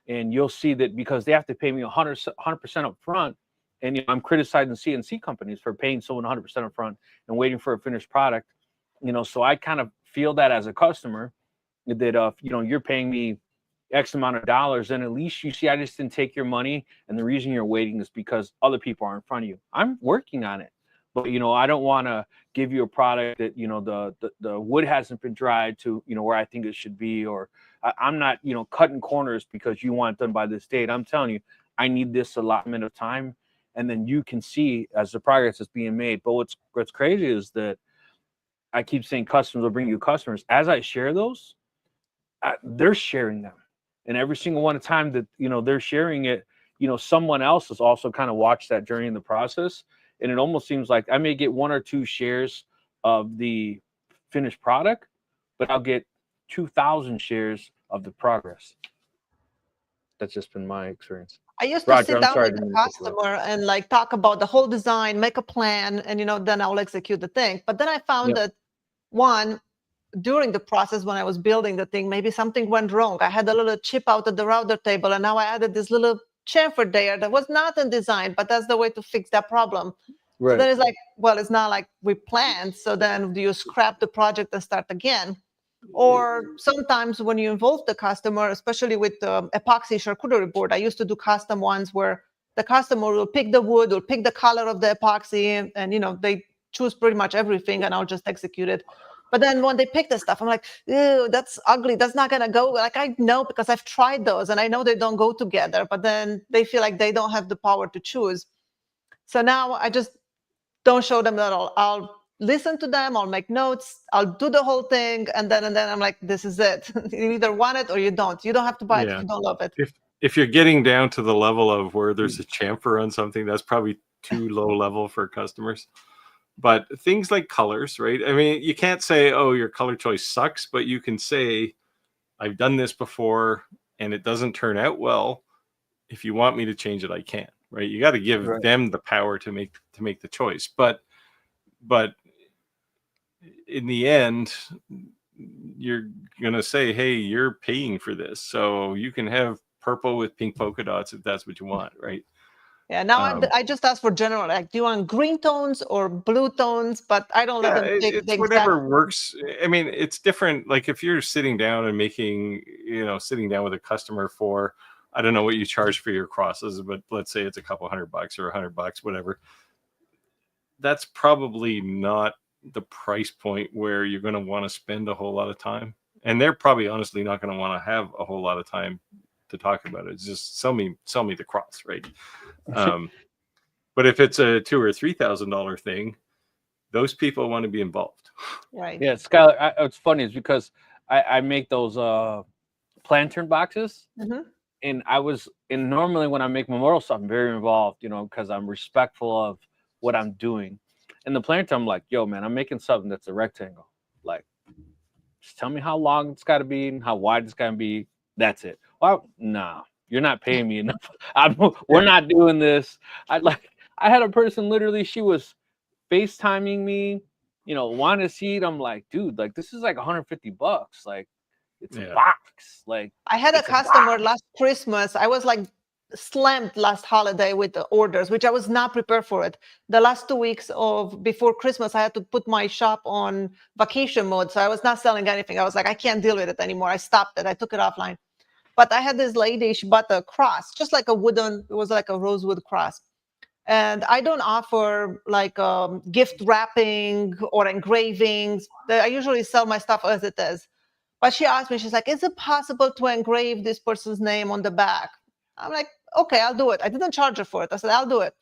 and you'll see that, because they have to pay me 100% up front. And I'm criticizing CNC companies for paying someone 100% up front and waiting for a finished product. So I kind of feel that as a customer, that you're paying me X amount of dollars, and at least you see I just didn't take your money, and the reason you're waiting is because other people are in front of you. I'm working on it, but I don't want to give you a product that the wood hasn't been dried to where I think it should be, or I'm not cutting corners because you want it done by this date. I'm telling you, I need this allotment of time, and then you can see as the progress is being made. But what's crazy is that I keep saying customers will bring you customers. As I share those, they're sharing them. And every single one of the time that, they're sharing it, someone else has also kind of watched that journey in the process. And it almost seems like I may get 1 or 2 shares of the finished product, but I'll get 2,000 shares of the progress. That's just been my experience. I used to sit down with the customer and like talk about the whole design, make a plan, and then I'll execute the thing. But then I found that during the process when I was building the thing, maybe something went wrong. I had a little chip out at the router table, and now I added this little chamfer there that was not in design, but that's the way to fix that problem. Right. So then it's like, well, it's not like we planned. So then do you scrap the project and start again? Or sometimes when you involve the customer, especially with the epoxy charcuterie board, I used to do custom ones where the customer will pick the wood or pick the color of the epoxy, and they choose pretty much everything, and I'll just execute it. But then when they pick the stuff, I'm like, ew, that's ugly. That's not going to go. Like, I know, because I've tried those, and I know they don't go together, but then they feel like they don't have the power to choose. So now I just don't show them that all. I'll listen to them. I'll make notes. I'll do the whole thing. And then I'm like, this is it. You either want it or you don't. You don't have to buy it if you don't love it. If you're getting down to the level of where there's a chamfer on something, that's probably too low level for customers. But things like colors, right? I mean, you can't say, oh, your color choice sucks, but you can say, I've done this before and it doesn't turn out well. If you want me to change it, I can, right? You got to give them the power to make the choice. But in the end, you're going to say, hey, you're paying for this. So you can have purple with pink polka dots if that's what you want, right? Yeah, now I just ask for general, like, do you want green tones or blue tones? But I don't let them pick it's the whatever exact... works. I mean, it's different. Like if you're sitting down and making, sitting down with a customer for, I don't know what you charge for your crosses, but let's say it's a couple $100 or $100, whatever. That's probably not the price point where you're going to want to spend a whole lot of time. And they're probably honestly not going to want to have a whole lot of time to talk about it. It's just sell me the cross, right? But if it's a $2,000 or $3,000 thing, those people want to be involved. Right. Yeah, Skyler, it's funny is because I make those lantern boxes, and normally when I make memorial stuff, I'm very involved, because I'm respectful of what I'm doing. And the planter, I'm like, yo, man, I'm making something that's a rectangle. Like, just tell me how long it's got to be and how wide it's got to be. That's it. Well, nah, you're not paying me enough. We're not doing this. I had a person literally, she was FaceTiming me, wanted to see it. I'm like, dude, like this is like $150. Like, it's a box. Like, I had a customer last Christmas. I was like slammed last holiday with the orders, which I was not prepared for it. The last 2 weeks before Christmas, I had to put my shop on vacation mode. So I was not selling anything. I was like, I can't deal with it anymore. I stopped it. I took it offline. But I had this lady, she bought a cross, just like it was like a rosewood cross. And I don't offer like gift wrapping or engravings. I usually sell my stuff as it is. But she asked me, she's like, is it possible to engrave this person's name on the back? I'm like, okay, I'll do it. I didn't charge her for it. I said, I'll do it.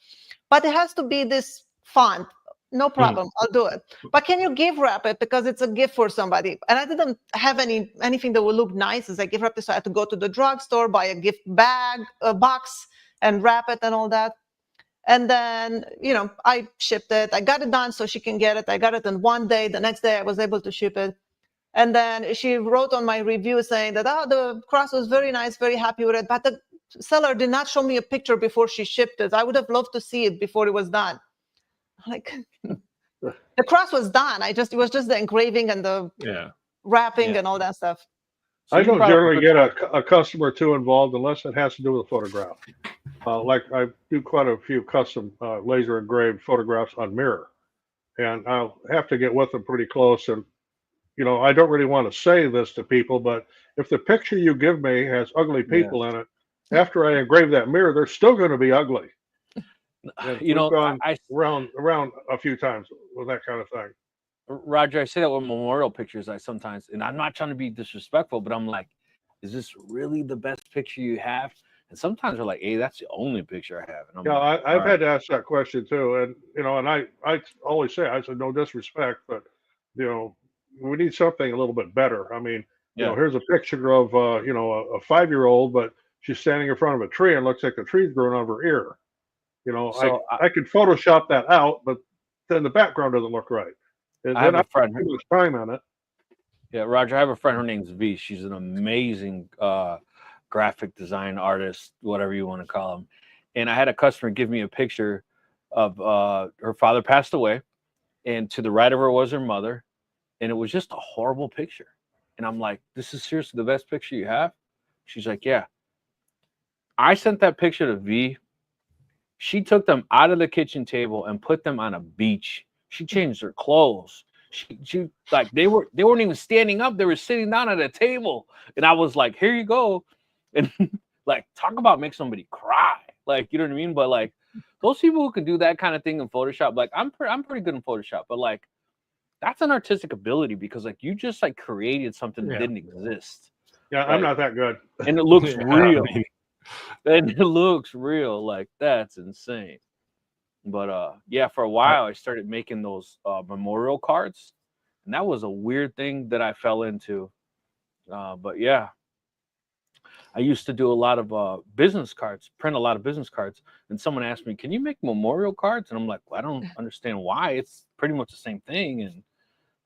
But it has to be this font. No problem. I'll do it. But can you gift wrap it because it's a gift for somebody? And I didn't have anything that would look nice as I gift wrap it. So I had to go to the drugstore, buy a gift bag, a box, and wrap it and all that. And then, I shipped it. I got it done so she can get it. I got it in one day. The next day I was able to ship it. And then she wrote on my review saying that, the cross was very nice, very happy with it. But the seller did not show me a picture before she shipped it. I would have loved to see it before it was done. Like, the cross was done. It was just the engraving and the wrapping and all that stuff. So I don't generally get a customer too involved unless it has to do with a photograph. Like I do quite a few custom laser engraved photographs on mirror, and I'll have to get with them pretty close. And I don't really want to say this to people, but if the picture you give me has ugly people in it, after I engrave that mirror, they're still going to be ugly. And we've gone around a few times with that kind of thing. Roger, I say that with memorial pictures. I sometimes, and I'm not trying to be disrespectful, but I'm like, is this really the best picture you have? And sometimes they're like, hey, that's the only picture I have. And I've had to ask that question too. And, and I always say, I said, no disrespect, but, we need something a little bit better. I mean, here's a picture of, a 5-year-old, but she's standing in front of a tree and looks like the tree's growing out of her ear. So I could Photoshop that out, but then the background doesn't look right. And I have a friend. Too much time on it. Yeah, Roger, I have a friend. Her name's V. She's an amazing graphic design artist, whatever you want to call them. And I had a customer give me a picture of her father passed away, and to the right of her was her mother, and it was just a horrible picture. And I'm like, this is seriously the best picture you have? She's like, yeah. I sent that picture to V. She took them out of the kitchen table and put them on a beach. She changed their clothes. She like they weren't even standing up. They were sitting down at a table. And I was like, here you go. And like, talk about make somebody cry. Like, you know what I mean? But like those people who can do that kind of thing in Photoshop, like I'm pretty good in Photoshop, but like that's an artistic ability because like you just like created something that didn't exist. Yeah, right? I'm not that good. And it looks real. And it looks real. Like that's insane. But for a while I started making those memorial cards, and that was a weird thing that I fell into. But yeah, I used to do a lot of business cards, print a lot of business cards. And someone asked me, "Can you make memorial cards?" And I'm like, well, I don't understand why. It's pretty much the same thing. And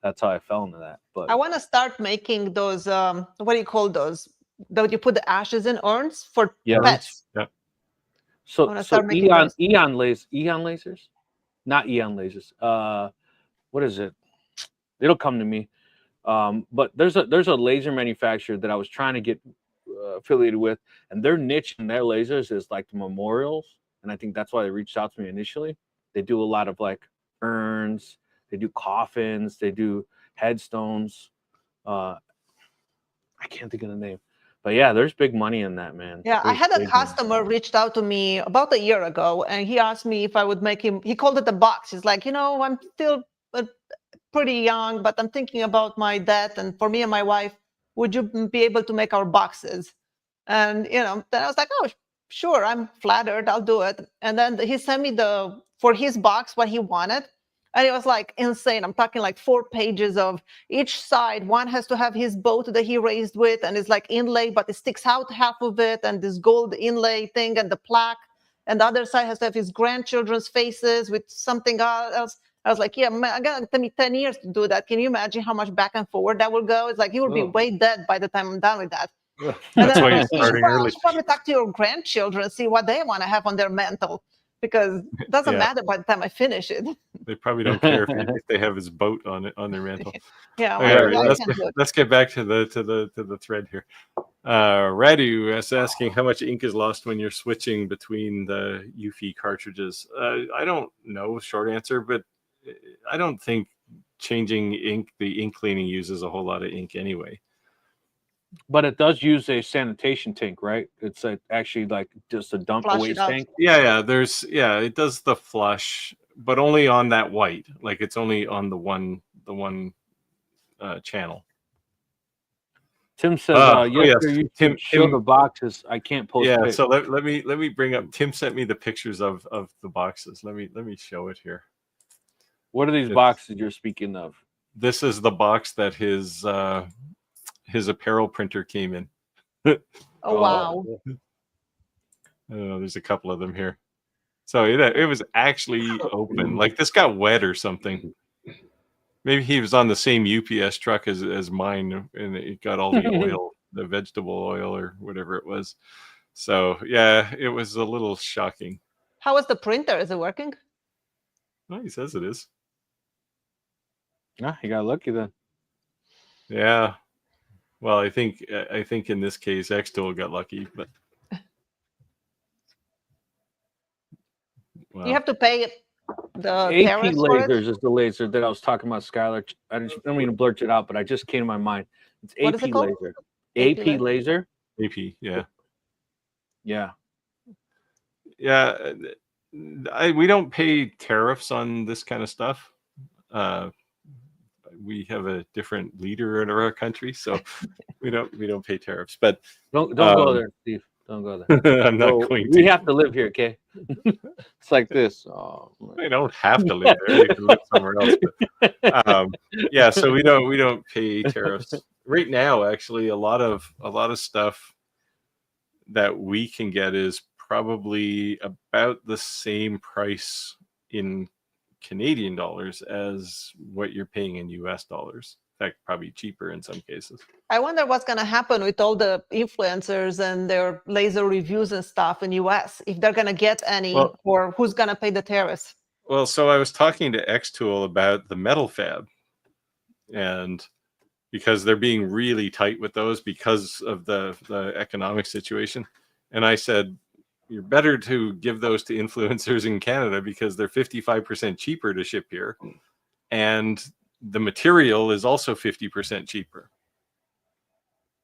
that's how I fell into that. But I want to start making those. What do you call those? That you put the ashes in urns for pets. Yeah. So those. Eon lasers, not Eon lasers. What is it? It'll come to me. But there's a laser manufacturer that I was trying to get affiliated with, and their niche in their lasers is like the memorials, and I think that's why they reached out to me initially. They do a lot of like urns, they do coffins, they do headstones. I can't think of the name, but yeah, there's big money in that, man. Yeah, There's I had a big customer reached out to me about a year ago, and he asked me if I would make him. He called it a box. He's like, I'm still pretty young, but I'm thinking about my debt, and for me and my wife, would you be able to make our boxes? And then I was like, oh, sure, I'm flattered, I'll do it. And then he sent me for his box what he wanted, and it was like insane. I'm talking like 4 pages of each side. One has to have his boat that he raised with, and it's like inlay, but it sticks out half of it, and this gold inlay thing, and the plaque. And the other side has to have his grandchildren's faces with something else. I was like, yeah, man, I got to take me 10 years to do that. Can you imagine how much back and forward that will go? It's like, you will be way dead by the time I'm done with that. That's why you're starting early. You should probably talk to your grandchildren and see what they want to have on their mantle, because it doesn't matter by the time I finish it. They probably don't care if they have his boat on their mantle. Yeah, let's get back to the thread here. Radu is asking how much ink is lost when you're switching between the Eufy cartridges. I don't know, short answer, but I don't think changing the ink cleaning uses a whole lot of ink anyway. But it does use a sanitation tank, right? It's actually like just a dump waste tank. Yeah. It does the flush, but only on that white. Like it's only on the one channel. Tim says, Tim, show the boxes. I can't post. Yeah, so let me bring up. Tim sent me the pictures of the boxes. Let me show it here. What are these boxes you're speaking of? This is the box that his apparel printer came in. Oh wow! There's a couple of them here. So it was actually open. Like this got wet or something. Maybe he was on the same UPS truck as mine, and it got all the oil, the vegetable oil or whatever it was. So yeah, it was a little shocking. How was the printer? Is it working? Oh, he says it is. Ah, you got lucky then. Yeah. Well, I think in this case, X-Tool got lucky, but wow. You have to pay the AP lasers is the laser that I was talking about, Skyler. I don't mean to blurt it out, but I just came to my mind. It's AP laser. AP laser. AP, yeah. Yeah. Yeah. We don't pay tariffs on this kind of stuff. We have a different leader in our country, so we don't pay tariffs. But don't go there, Steve. Don't go there. I'm not going to. We have to live here, okay? It's like this. Oh, they don't have to live there. They can live somewhere else. But, yeah, so we don't pay tariffs right now. Actually, a lot of stuff that we can get is probably about the same price in Canadian dollars as what you're paying in US dollars. In fact, probably cheaper in some cases. I wonder what's going to happen with all the influencers and their laser reviews and stuff in US, if they're going to get any, or who's going to pay the tariffs. Well, so I was talking to X-Tool about the metal fab, and because they're being really tight with those because of the economic situation. And I said, you're better to give those to influencers in Canada because they're 55% cheaper to ship here. And the material is also 50% cheaper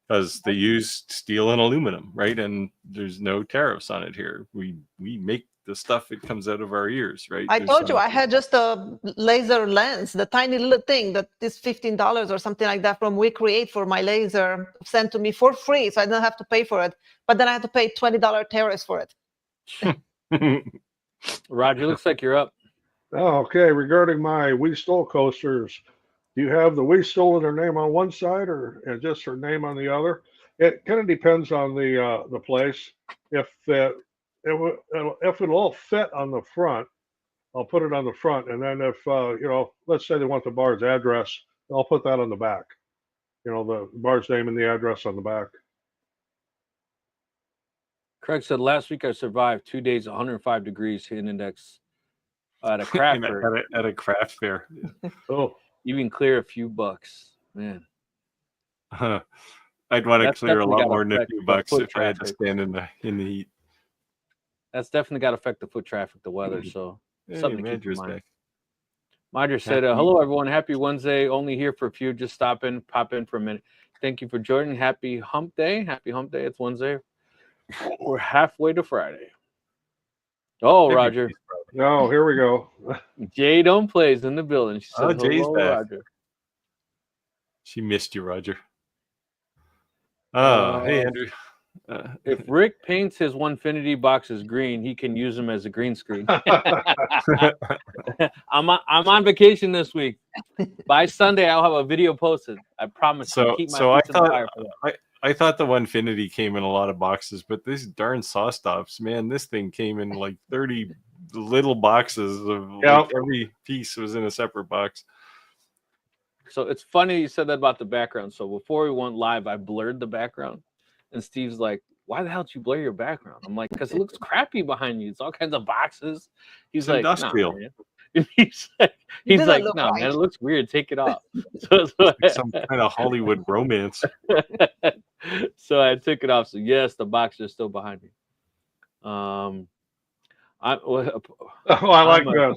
because they use steel and aluminum, right? And there's no tariffs on it here. We make the stuff, it comes out of our ears, right? I told you I had just a laser lens, the tiny little thing that is $15 or something like that from We Create for my laser, sent to me for free, so I didn't have to pay for it. But then I had to pay $20 tariffs for it. Roger, looks like you're up. Oh, okay. Regarding my We Stole coasters, do you have the We Stole in her name on one side or just her name on the other? It kind of depends on the place. If if it'll all fit on the front, I'll put it on the front, and then if let's say they want the bar's address, I'll put that on the back. The bar's name and the address on the back. Craig said last week I survived 2 days, 105 degrees hidden index at a craft fair. at a craft fair. Oh, Even clear a few bucks, man. I'd want to That's clear a lot definitely more gotta than a affect few the bucks foot if I had to traffic. stand in the heat. That's definitely got to affect the foot traffic, the weather. So something to keep in mind. Madra said, hello, everyone. Happy Wednesday. Only here for a few. Just pop in for a minute. Thank you for joining. Happy hump day. Happy hump day. It's Wednesday. We're halfway to Friday. Oh, Roger. no, here we go. Jay Don't Plays in the building. She said, Jay's hello, back. Roger. She missed you, Roger. Hey, Andrew. If Rick paints his Onefinity boxes green, he can use them as a green screen. I'm on vacation this week. By Sunday, I'll have a video posted. I promise. So keep my I feet in the fire for that. I thought the Onefinity came in a lot of boxes, but these darn saw stops, man, this thing came in like 30 little boxes of like every piece was in a separate box. So it's funny you said that about the background. So before we went live, I blurred the background. And Steve's like, why the hell did you blur your background? I'm like, because it looks crappy behind you. It's all kinds of boxes. He's like, industrial. Nah, he's like, no, man, it looks weird. Take it off. So like some kind of Hollywood romance. So I took it off. So yes, the boxes are still behind me. I like this.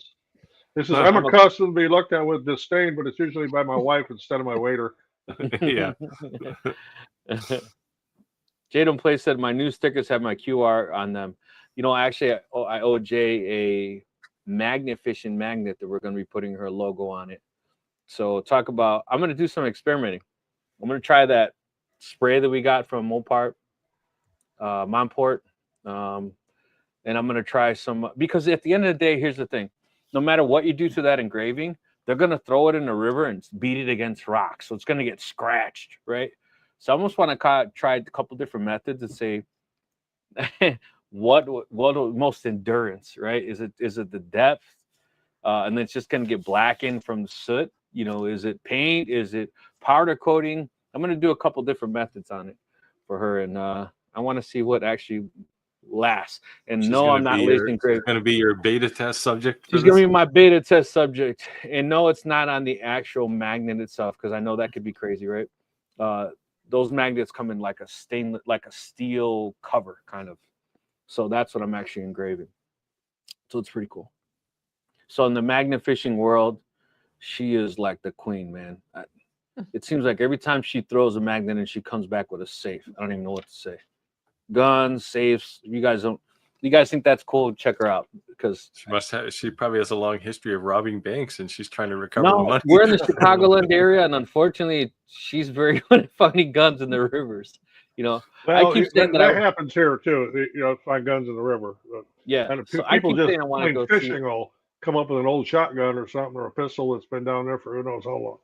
This is I'm accustomed to be looked at with disdain, but it's usually by my wife instead of my waiter. Yeah. Jadon Play said my new stickers have my QR on them. Actually, I owe Jay a magnet fishing magnet that we're going to be putting her logo on it. So I'm going to do some experimenting. I'm going to try that spray that we got from Monport. And I'm going to try some, because at the end of the day, here's the thing. No matter what you do to that engraving, they're going to throw it in the river and beat it against rocks. So it's going to get scratched, right? So I almost want to try a couple different methods and say, what most endurance, right? Is it the depth? And then it's just going to get blackened from the soot. Is it paint? Is it powder coating? I'm going to do a couple different methods on it for her. And I want to see what actually lasts. And no, I'm not lazy engraving. It's going to be your beta test subject. She's going to be my beta test subject. And no, it's not on the actual magnet itself, because I know that could be crazy, right? Those magnets come in like a steel cover kind of. So that's what I'm actually engraving. So it's pretty cool. So in the magnet fishing world, she is like the queen, man. It seems like every time she throws a magnet and she comes back with a safe. I don't even know what to say. Guns, safes. You guys think that's cool? Check her out, because she probably has a long history of robbing banks, and she's trying to recover the money. We're in the Chicagoland area, and unfortunately, she's very good at finding guns in the rivers. Well, I keep saying that happens here too. Find guns in the river. Yeah, and people just going fishing will come up with an old shotgun or something, or a pistol that's been down there for who knows how long.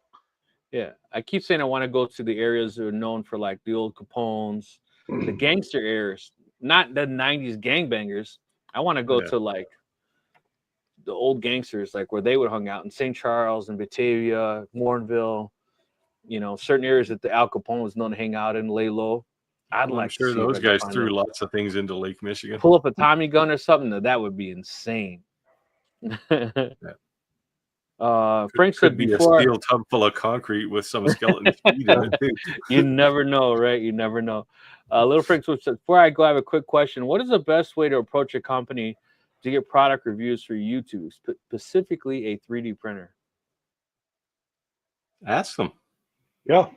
Yeah, I keep saying I want to go to the areas that are known for like the old Capones, the gangster areas, not the 90s gangbangers. I want to go to like the old gangsters, like where they would hang out in St. Charles and Batavia, Warrenville, certain areas that the Al Capone was known to hang out in, lay low. I'm sure those guys threw lots of things into Lake Michigan. Pull up a Tommy gun or something, that would be insane. Frank said before, a steel tub full of concrete with some skeleton feet in it too. You never know, right? You never know. Little Frank said, before I go, I have a quick question. What is the best way to approach a company to get product reviews for YouTube, specifically a 3D printer? Ask them. Yeah.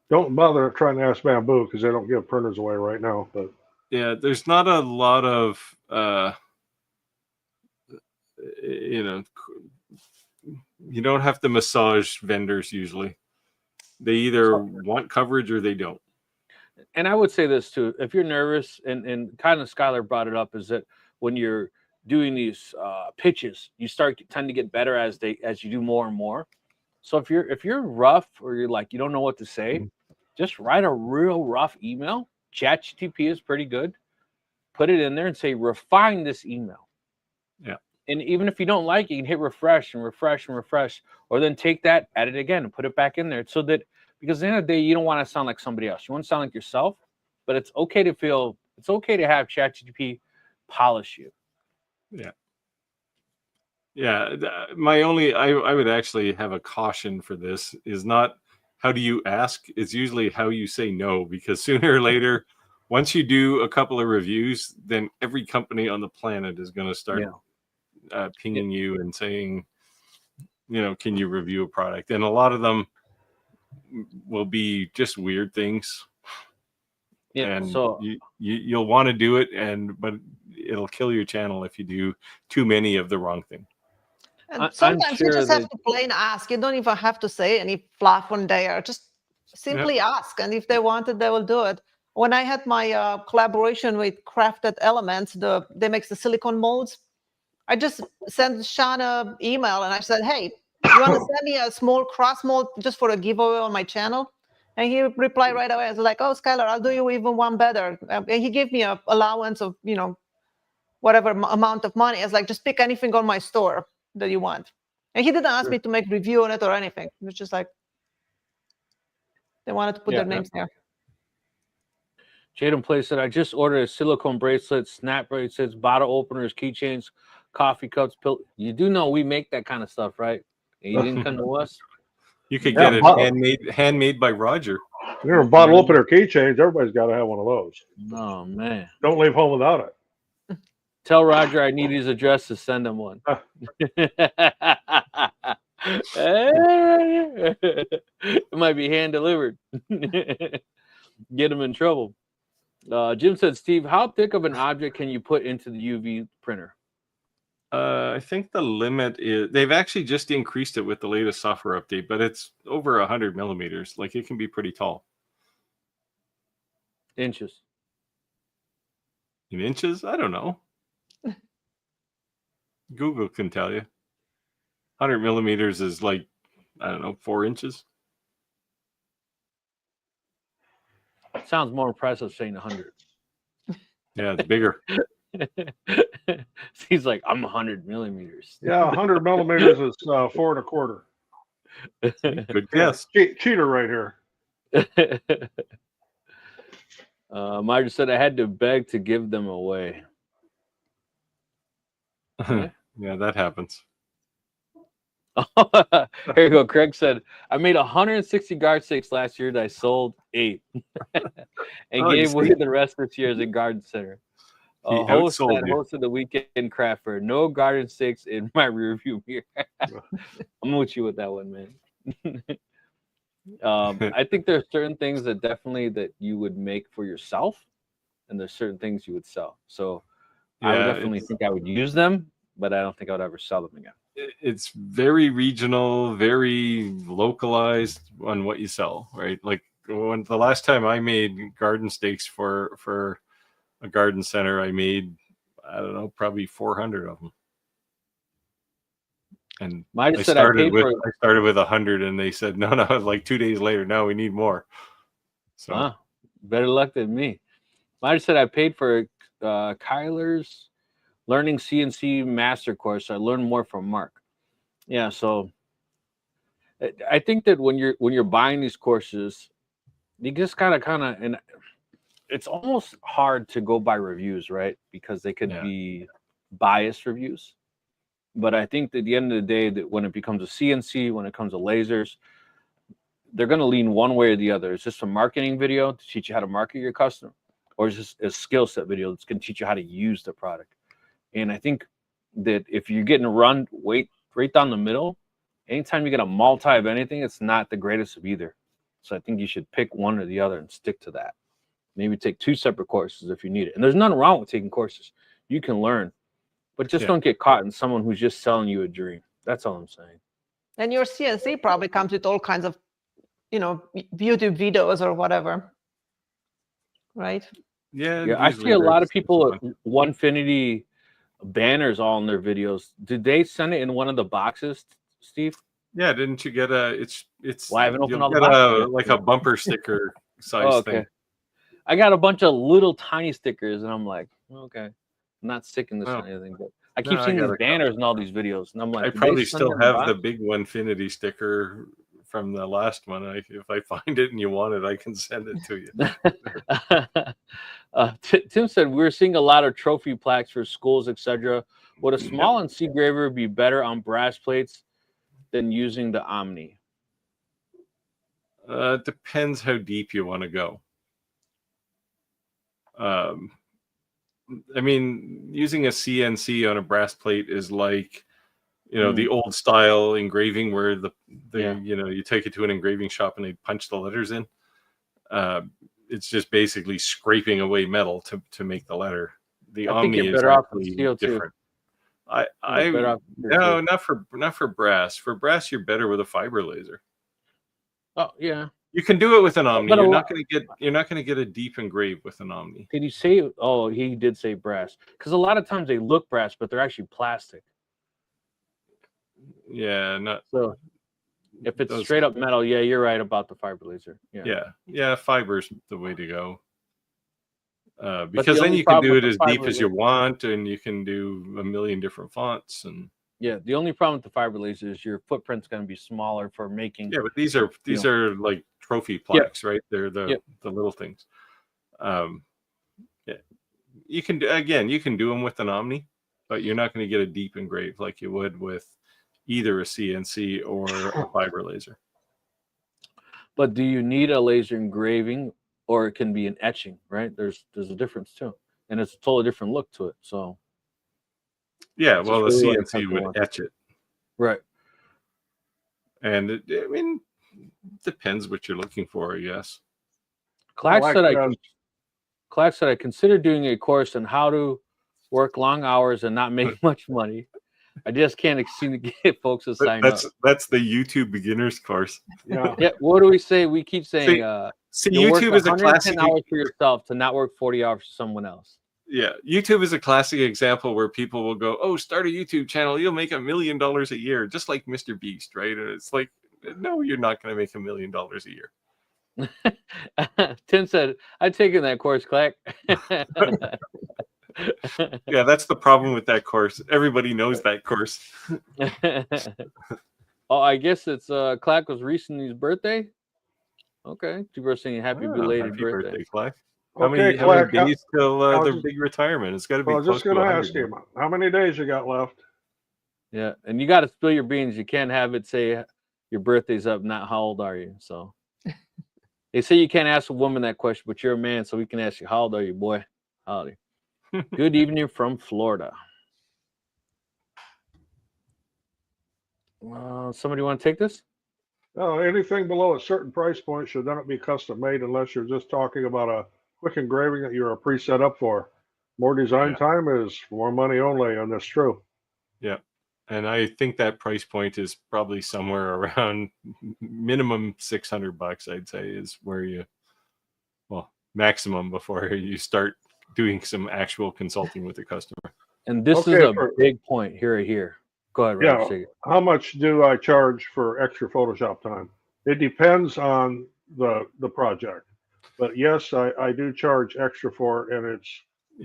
Don't bother trying to ask Bamboo, because they don't give printers away right now. But yeah, there's not a lot of you don't have to massage vendors usually. They either want coverage or they don't. And I would say this too, if you're nervous, and kind of Skyler brought it up, is that when you're doing these pitches, you tend to get better as you do more and more. So if you're rough, or you're like, you don't know what to say, just write a real rough email. ChatGPT is pretty good. Put it in there and say, refine this email. Yeah. And even if you don't like it, you can hit refresh and refresh and refresh, or then take that, add it again, and put it back in there. So that, because at the end of the day, you don't want to sound like somebody else. You want to sound like yourself, but it's okay to have ChatGPT polish you. Yeah. Yeah. I would actually have a caution for this is not how do you ask? It's usually how you say no, because sooner or later, once you do a couple of reviews, then every company on the planet is going to start pinging you and saying, can you review a product? And a lot of them will be just weird things. Yeah. And so you'll want to do it, but it'll kill your channel if you do too many of the wrong thing. And sometimes you just have to plain ask. You don't even have to say any fluff one day, or just simply ask. And if they want it, they will do it. When I had my collaboration with Crafted Elements, they make the silicone molds. I just sent Sean an email and I said, hey, you want to send me a small cross mold just for a giveaway on my channel? And he replied right away. I was like, oh, Skyler, I'll do you even one better. And he gave me an allowance of, whatever amount of money. I was like, just pick anything on my store that you want. And he didn't ask me to make review on it or anything. It was just like, they wanted to put their names there. Jaden Play said, I just ordered a silicone bracelet, snap bracelets, bottle openers, keychains, coffee cups, You do know we make that kind of stuff, right? And you didn't come to us. You could get it handmade by Roger. You're a bottle opener, keychains. Everybody's got to have one of those. Oh man! Don't leave home without it. Tell Roger I need his address to send him one. It might be hand delivered. Get him in trouble. Jim said, Steve, how thick of an object can you put into the UV printer? I think the limit is, they've actually just increased it with the latest software update, but it's over 100 millimeters. Like, it can be pretty tall. Inches. In inches? I don't know. Google can tell you. 100 millimeters is like, I don't know, 4 inches. Sounds more impressive saying 100. Yeah, it's bigger. He's like, I'm 100 millimeters. Yeah, 100 millimeters is 4 1/4. Good guess. Cheater right here. Marge said I had to beg to give them away. Yeah, that happens. Here you go. Craig said, I made 160 guard sticks last year that I sold 8 and gave away the rest this year as a garden center. A host that hosted the weekend craft fair. No garden sticks in my review mirror. I'm with you with that one, man. I think there's certain things that definitely that you would make for yourself, and there's certain things you would sell. So I would definitely think I would use them, but I don't think I would ever sell them again. It's very regional, very localized on what you sell, right? Like when the last time I made garden stakes for a garden center, I made, I don't know, probably 400 of them. And I started with 100, and they said, no, like 2 days later, no, we need more. So better luck than me. I just said I paid for Kyler's Learning CNC Master course. I learned more from Mark. Yeah, so I think that when you're buying these courses, you just gotta and it's almost hard to go by reviews, right? Because they could be biased reviews. But I think that at the end of the day, that when it becomes a CNC, when it comes to lasers, they're going to lean one way or the other. It's just a marketing video to teach you how to market your customer, or it's just a skill set video that's going to teach you how to use the product. And I think that if you're getting run right down the middle, anytime you get a multi of anything, it's not the greatest of either. So I think you should pick one or the other and stick to that. Maybe take 2 separate courses if you need it. And there's nothing wrong with taking courses. You can learn. But just don't get caught in someone who's just selling you a dream. That's all I'm saying. And your CNC probably comes with all kinds of, YouTube videos or whatever, right? Yeah. I see a lot of people at Onefinity banners all in their videos. Did they send it in one of the boxes, Steve? Yeah, didn't you get it's well, I haven't opened all the boxes. Like a bumper sticker size okay. thing. I got a bunch of little tiny stickers, and I'm like, okay, I'm not sticking this Well, on anything, but I no, keep I seeing got these a couple. banners and all these videos, and I'm like, I did they probably send it still in the have the box? big Onefinity sticker from the last one. If I find it and you want it, I can send it to you. Tim said we're seeing a lot of trophy plaques for schools, etc. Would a small and engraver be better on brass plates than using the Omni? Depends how deep you want to go. I mean, using a CNC on a brass plate is like, the old style engraving where you take it to an engraving shop and they punch the letters in. It's just basically scraping away metal to make the letter. The I think Omni you're is better off with actually steel too. different. Better off with steel No, too. not for brass. For brass, you're better with a fiber laser. Oh yeah. You can do it with an Omni. But You're not going to get a deep engrave with an Omni. Did he say? Oh, he did say brass. Because a lot of times they look brass, but they're actually plastic. Yeah, not so. If it's straight up metal, yeah, you're right about the fiber laser. Yeah, fiber's the way to go. Because then you can do it as deep as you want, and you can do a million different fonts. And the only problem with the fiber laser is your footprint's going to be smaller for making. Yeah, but these are like trophy plaques, right? They're the little things. You can do them with an Omni, but you're not going to get a deep engrave like you would with either a CNC or a fiber laser. But do you need a laser engraving, or it can be an etching, right? There's a difference too, and it's a totally different look to it. So yeah, well, the CNC would etch it, right? And depends what you're looking for, I guess. Clack said I considered doing a course on how to work long hours and not make much money. I just can't seem to get folks to sign up. That's the YouTube beginners course. Yeah. What do we say? We keep saying, YouTube is a classic hours for yourself to not work 40 hours for someone else. Yeah, YouTube is a classic example where people will go, "Oh, start a YouTube channel, you'll make $1 million a year," just like Mr. Beast, right? And it's like, no, you're not going to make $1 million a year. Tim said, "I've taken that course, Clack." Yeah, that's the problem with that course. Everybody knows that course. Oh, I guess it's Clack was recently his birthday. Okay, people are saying happy belated birthday, Clack. How many days till the big retirement? It's got to be. I was just going to ask him, how many days you got left? Yeah, and you got to spill your beans. You can't have it say your birthday's up, not how old are you. So they say you can't ask a woman that question, but you're a man, so we can ask you, how old are you, boy? Howdy. Good evening from Florida. Somebody want to take this? Anything below a certain price point should not be custom made unless you're just talking about a quick engraving that you're pre-set up for. More design time is more money only, and that's true. Yeah. And I think that price point is probably somewhere around minimum $600, I'd say, is where maximum before you start doing some actual consulting with the customer. And this is a big point here. Go ahead, Rob. Yeah. How much do I charge for extra Photoshop time? It depends on the project. But yes, I do charge extra for it, and it's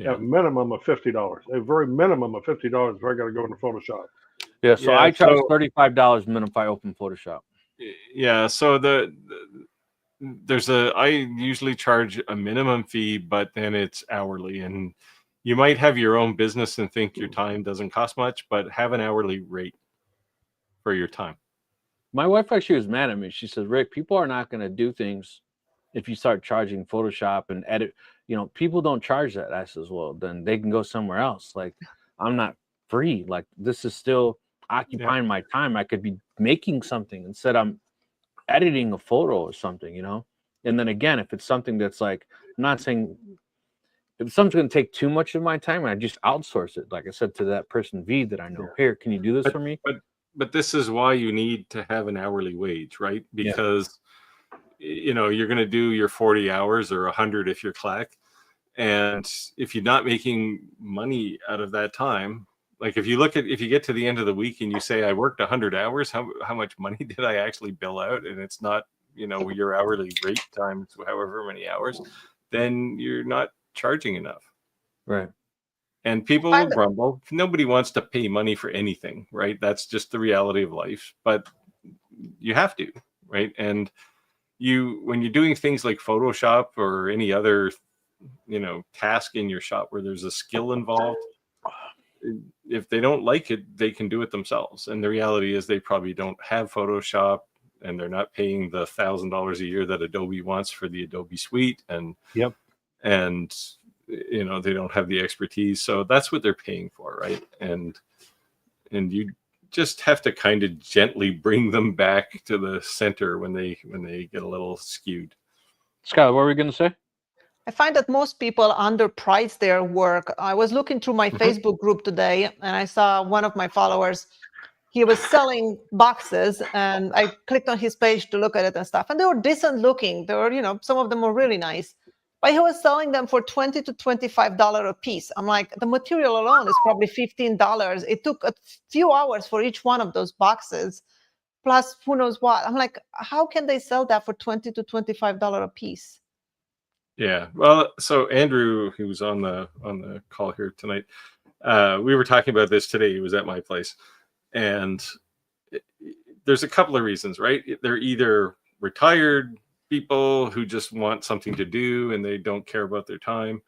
at minimum of $50. A very minimum of $50 if I got to go into Photoshop. Yeah, so I charge $35 minimum if I open Photoshop. Yeah, so I usually charge a minimum fee, but then it's hourly, and you might have your own business and think your time doesn't cost much, but have an hourly rate for your time. My wife actually was mad at me. She said, "Rick, people are not going to do things if you start charging Photoshop and edit. People don't charge that." I says, "Well, then they can go somewhere else. Like, I'm not free. Like, this is still occupying my time. I could be making something instead I'm editing a photo or something, And then again, if it's something that's like, I'm not saying if something's going to take too much of my time, I just outsource it. Like I said to that person V that I know, here, can you do this for me? But this is why you need to have an hourly wage, right? Because you're going to do your 40 hours or 100 if you're Clack, and if you're not making money out of that time, like if you get to the end of the week and you say I worked 100 hours, how much money did I actually bill out? And it's not your hourly rate times however many hours, then you're not charging enough. Right. And people will grumble. Nobody wants to pay money for anything, right? That's just the reality of life. But you have to, right? And when you're doing things like Photoshop or any other, task in your shop where there's a skill involved, if they don't like it, they can do it themselves. And the reality is they probably don't have Photoshop, and they're not paying the $1,000 a year that Adobe wants for the Adobe suite. And they don't have the expertise, so that's what they're paying for, right? And you just have to kind of gently bring them back to the center when they get a little skewed. Skyler, what were we going to say? I find that most people underprice their work. I was looking through my Facebook group today, and I saw one of my followers. He was selling boxes, and I clicked on his page to look at it and stuff. And they were decent looking. They were, some of them were really nice. But he was selling them for $20 to $25 a piece. I'm like, the material alone is probably $15. It took a few hours for each one of those boxes, plus who knows what. I'm like, how can they sell that for $20 to $25 a piece? Yeah, well, so Andrew, who was on the call here tonight, we were talking about this today. He was at my place, and there's a couple of reasons, right? They're either retired people who just want something to do and they don't care about their time,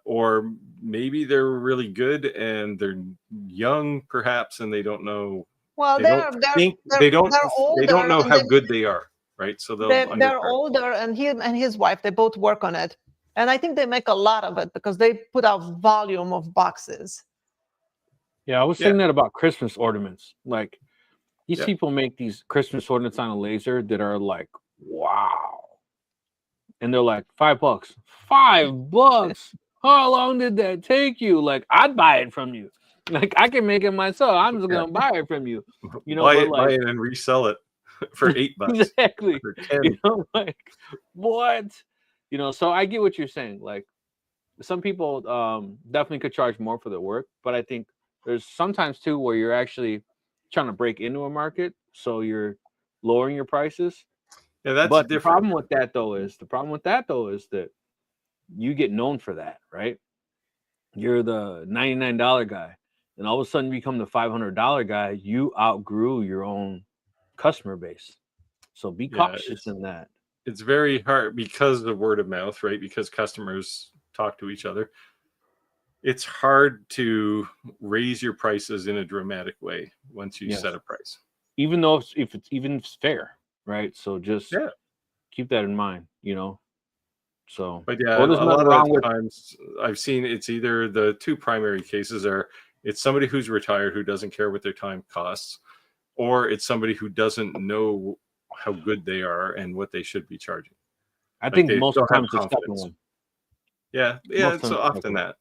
or maybe they're really good and they're young, perhaps, and they don't know. Well, they don't know how good they are, right? So they're older, and he and his wife, they both work on it, and I think they make a lot of it because they put out volume of boxes. Yeah, I was saying that about Christmas ornaments. Like these people make these Christmas ornaments on a laser that are like, wow. And they're like $5. $5. How long did that take you? Like, I'd buy it from you. Like, I can make it myself. I'm just gonna buy it from you. Buy it and resell it for $8. Exactly. For 10. Like what? So I get what you're saying. Like some people definitely could charge more for their work, but I think there's sometimes too where you're actually trying to break into a market, so you're lowering your prices. Yeah, that's but different. The problem with that though is that you get known for that, right? You're the $99 guy, and all of a sudden you become the $500 guy. You outgrew your own customer base, so be cautious in that. It's very hard because of word of mouth, right? Because customers talk to each other. It's hard to raise your prices in a dramatic way once you set a price, even though if it's fair. Right, so just keep that in mind, So, but a lot of times I've seen it's either the two primary cases are it's somebody who's retired who doesn't care what their time costs, or it's somebody who doesn't know how good they are and what they should be charging. I think most of the time it's the second one. Yeah, it's often that,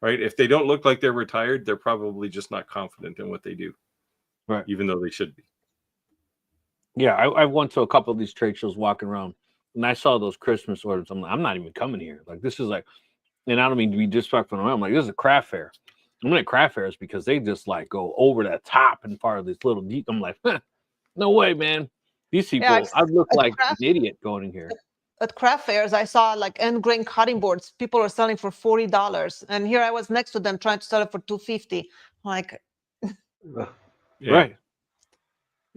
right? If they don't look like they're retired, they're probably just not confident in what they do, right? Even though they should be. Yeah, I went to a couple of these trade shows walking around, and I saw those Christmas orders. I'm like, I'm not even coming here. Like, this is like, and I don't mean to be disrespectful. I'm like, this is a craft fair. I'm at craft fairs because they just like go over the top and part of this little deep. I'm like, no way, man. These people, I look like an idiot going in here. At craft fairs, I saw like end grain cutting boards. People are selling for $40, and here I was next to them trying to sell it for $250. Like, right.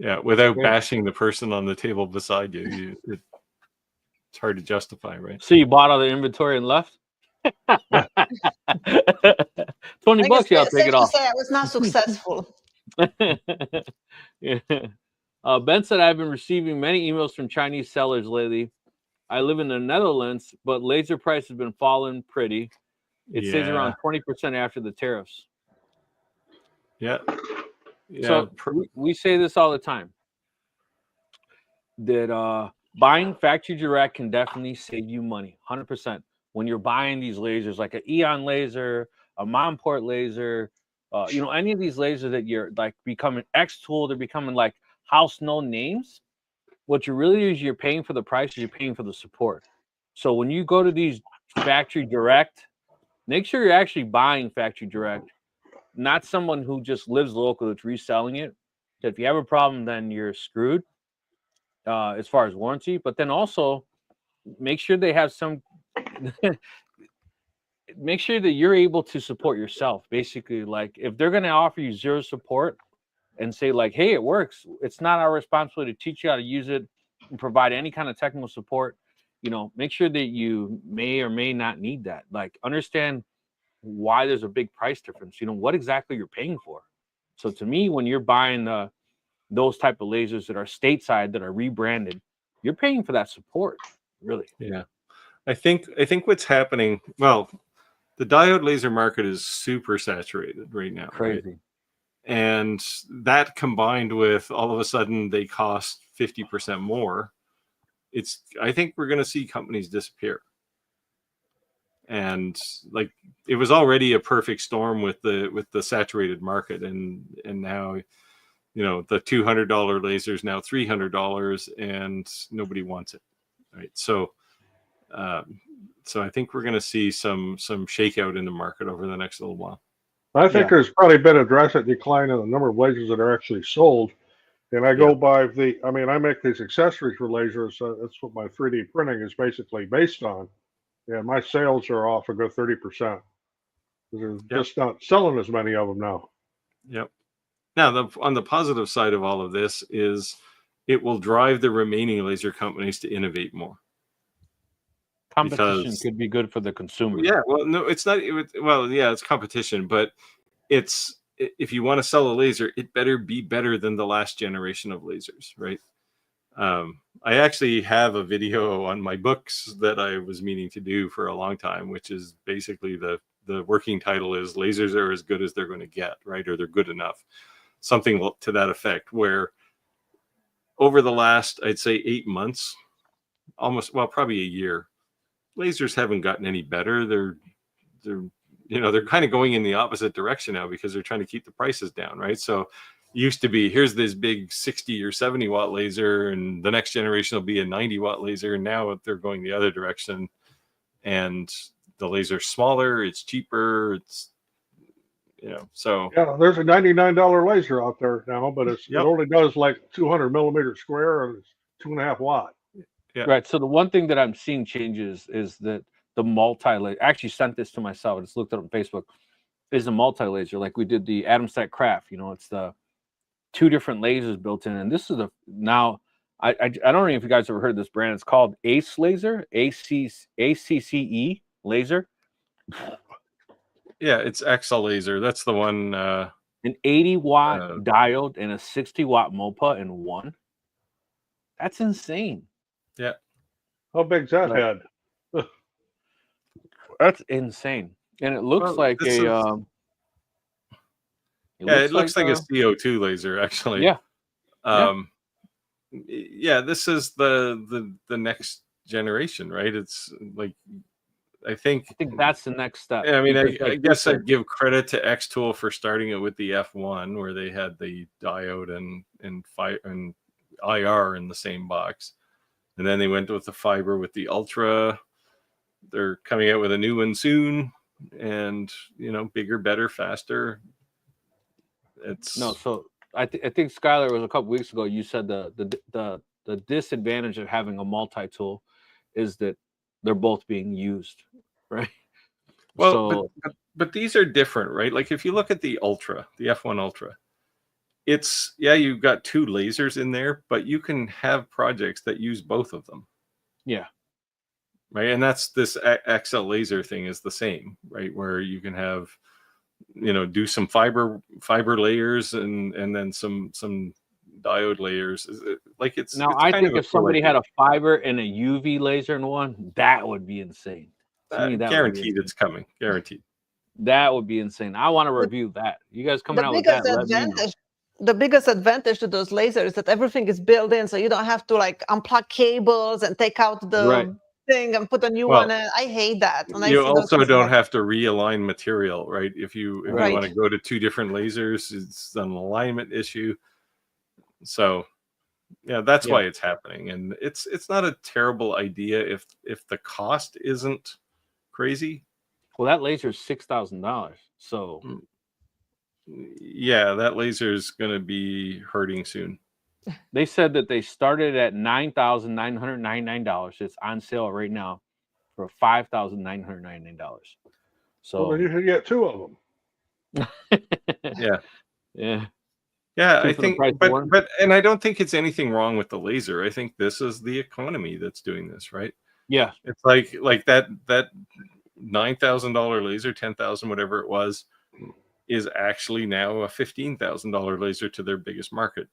Yeah, without bashing the person on the table beside you, it's hard to justify, right? So you bought all the inventory and left? $20, I'll take it off. Say I was not successful. Ben said, I've been receiving many emails from Chinese sellers lately. I live in the Netherlands, but laser price has been falling pretty. It stays around 20% after the tariffs. Yeah. So we say this all the time, that buying factory direct can definitely save you money, 100%. When you're buying these lasers, like an Eon laser, a Monport laser, any of these lasers that you're like becoming X-Tool, they're becoming like house known names. What you really is, you're paying for the price, you're paying for the support. So when you go to these factory direct, make sure you're actually buying factory direct, not someone who just lives local that's reselling it. If you have a problem, then you're screwed. as far as warranty, but then also make sure they have some make sure that you're able to support yourself. Basically, like if they're going to offer you zero support and say like, hey, it works, it's not our responsibility to teach you how to use it and provide any kind of technical support. Make sure that you may or may not need that. Like understand why there's a big price difference, what exactly you're paying for. So to me, when you're buying those type of lasers that are stateside, that are rebranded, you're paying for that support, really. Yeah. I think what's happening, well, the diode laser market is super saturated right now. Crazy. Right? And that combined with all of a sudden they cost 50% more, I think we're going to see companies disappear. And like it was already a perfect storm with the saturated market, and now the $200 laser is now $300 and nobody wants it, right? So I think we're going to see some shakeout in the market over the next little while. I think there's probably been a drastic decline in the number of lasers that are actually sold. And I go by I make these accessories for lasers. That's what my 3D printing is basically based on. And my sales are off a good 30%. They're just not selling as many of them now. Yep. Now, on the positive side of all of this is it will drive the remaining laser companies to innovate more. Competition could be good for the consumer. Yeah, well, no, it's not. It's competition, but if you want to sell a laser, it better be better than the last generation of lasers, right? I actually have a video on my books that I was meaning to do for a long time, which is basically the working title is "Lasers are as good as they're going to get," right? Or they're good enough, something to that effect. Where over the last, I'd say 8 months, probably a year, lasers haven't gotten any better. They're kind of going in the opposite direction now because they're trying to keep the prices down, right? So used to be, here's this big 60 or 70 watt laser, and the next generation will be a 90 watt laser. And now they're going the other direction, and the laser's smaller, it's cheaper, so there's a $99 laser out there now, but it only does like 200 millimeter square, and it's 2.5 watt. Yeah. Right. So the one thing that I'm seeing changes is that the multi-laser, I actually sent this to myself, I just looked it up on Facebook, is a multi-laser. Like we did the Adamstack Craft, it's the 2 different lasers built in. And this is I don't know if you guys ever heard of this brand. It's called Ace Laser, ACCE laser. Yeah, it's Exa laser. That's the one. An 80 watt diode and a 60 watt MOPA in one. That's insane. Yeah. How big's that head? That's insane. And it looks like it looks like a CO2 laser, actually. Yeah. This is the next generation, right? It's like I think that's the next step. I mean, I guess I'd give credit to Xtool for starting it with the F1, where they had the diode and IR in the same box, and then they went with the fiber with the Ultra. They're coming out with a new one soon, and bigger, better, faster. So I think Skyler, was a couple weeks ago. You said the disadvantage of having a multi-tool is that they're both being used, right? Well, but these are different, right? Like if you look at the Ultra, the F1 Ultra, it's you've got 2 lasers in there, but you can have projects that use both of them. Yeah. Right. And that's this Exa laser thing is the same, right? Where you can have, do some fiber layers and then some diode layers. Like it's I think if somebody had a fiber and a UV laser in one, that would be insane. Guaranteed it's coming. Guaranteed. That would be insane. I want to review that. You guys coming out with that? The biggest advantage to those lasers is that everything is built in, so you don't have to like unplug cables and take out the thing and put a new one in. I hate that. And you also don't have to realign material, right? If you want to go to 2 different lasers, it's an alignment issue. So that's why it's happening, and it's not a terrible idea if the cost isn't crazy. Well, that laser is $6,000, so that laser is going to be hurting soon. They said that they started at $9,999. It's on sale right now for $5,999. So Well, then you should get two of them. Yeah. Yeah. Yeah, Two I for the think, price of one. but and I don't think it's anything wrong with the laser. I think this is the economy that's doing this, right? Yeah. It's like that $9,000 laser, 10,000, whatever it was, is actually now a $15,000 laser to their biggest market,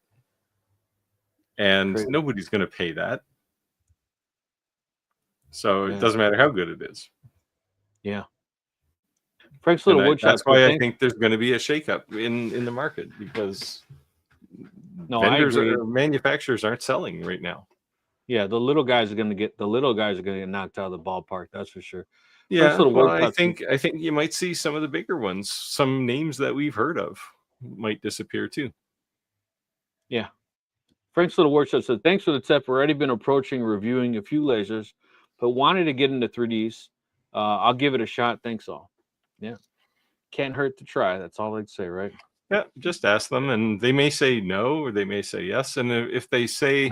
and Crazy. nobody's going to pay that. So Yeah. it doesn't matter how good it is. Yeah. Frank's Little Woodshop. That's why I think there's going to be a shakeup in the market, because vendors or manufacturers aren't selling right now. Yeah, the little guys are going to get knocked out of the ballpark. That's for sure. Yeah, well, I think you might see some of the bigger ones, some names that we've heard of, might disappear too. Yeah. Frank's Little Workshop said, thanks for the tip. We've already been approaching reviewing a few lasers, but wanted to get into 3Ds. I'll give it a shot. Thanks all. Yeah. Can't hurt to try. That's all I'd say, right? Yeah, just ask them, and they may say no, or they may say yes. And if they say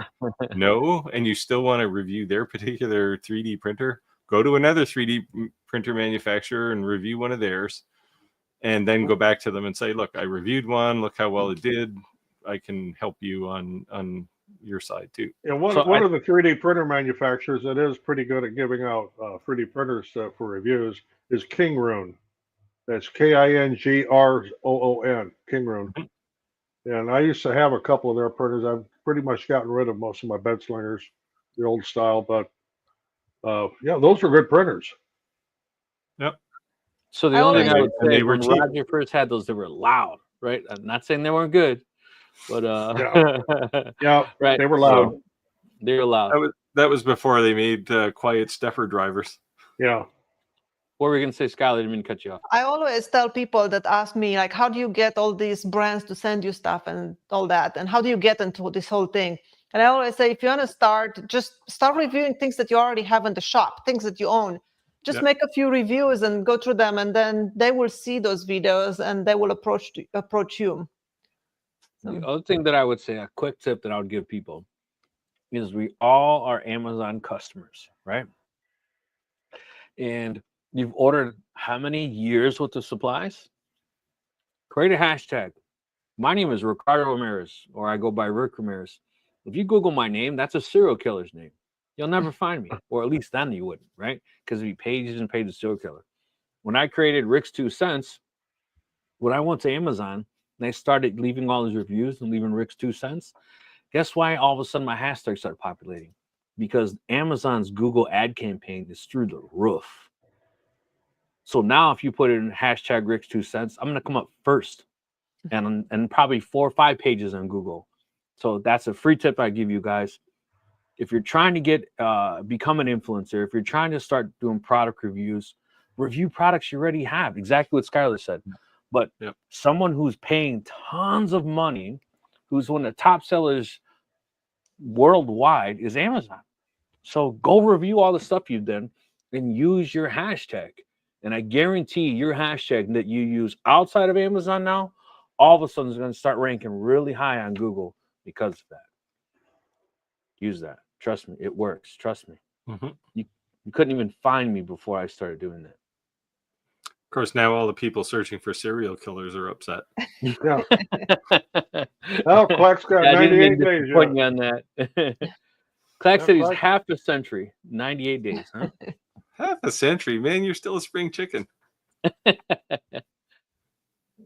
no, and you still want to review their particular 3D printer, go to another 3D printer manufacturer and review one of theirs, and then go back to them and say, look, I reviewed one. Look how well it did. I can help you on your side too. Yeah, one of the 3D printer manufacturers that is pretty good at giving out 3D printers for reviews is Kingroon. That's Kingroon, Kingroon. And I used to have a couple of their printers. I've pretty much gotten rid of most of my bed slingers, the old style, but yeah, those are good printers. Yep. So the only thing I would say, they were when cheap. Roger first had those, they were loud, right? I'm not saying they weren't good, but yeah, right, they were loud. So they were loud. That was before they made quiet stepper drivers. Yeah. What were we gonna say, Skyler? I didn't mean to cut you off. I always tell people that ask me, like, how do you get all these brands to send you stuff and all that? And how do you get into this whole thing? And I always say, if you want to start, just start reviewing things that you already have in the shop, things that you own. Just make a few reviews and go through them, and then they will see those videos and they will approach you. The other thing that I would say, a quick tip that I would give people, is we all are Amazon customers, right? And you've ordered how many years worth of supplies? Create a hashtag. My name is Ricardo Ramirez, or I go by Rick Ramirez. If you Google my name, that's a serial killer's name. You'll never find me, or at least then you wouldn't, right? Because it'd be pages and pages of serial killer. When I created Rick's 2 cents, when I went to Amazon and I started leaving all these reviews and leaving Rick's 2 cents, guess why all of a sudden my hashtag started populating? Because Amazon's Google ad campaign is through the roof. So now if you put in hashtag Rick's 2 cents, I'm going to come up first and probably 4 or 5 pages on Google. So that's a free tip I give you guys. If you're trying to get become an influencer, if you're trying to start doing product reviews, review products you already have. Exactly what Skyler said. But someone who's paying tons of money, who's one of the top sellers worldwide, is Amazon. So go review all the stuff you've done and use your hashtag. And I guarantee your hashtag that you use outside of Amazon now, all of a sudden is going to start ranking really high on Google because of that. Use that. Trust me, it works. Trust me. You couldn't even find me before I started doing that. Of course, now all the people searching for serial killers are upset. Yeah. Well, Clack's got 98 days. Pointing on that. Clack said he's half a century, 98 days, huh? Half a century, man. You're still a spring chicken.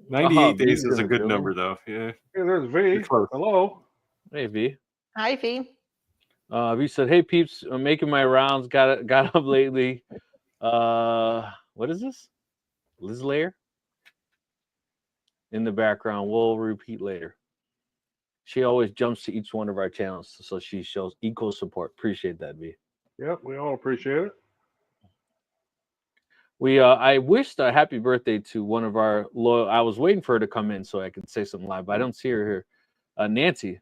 98 days is a good number, though. Yeah. Hey, there's V. Hello. Hey, V. Hi, V. V said, "Hey, peeps, I'm making my rounds. Got up lately. What is this? Liz Layer in the background. We'll repeat later. She always jumps to each one of our channels, so she shows equal support. Appreciate that, V. Yep, we all appreciate it. I wished a happy birthday to one of our loyal. I was waiting for her to come in so I could say something live, but I don't see her here. Nancy.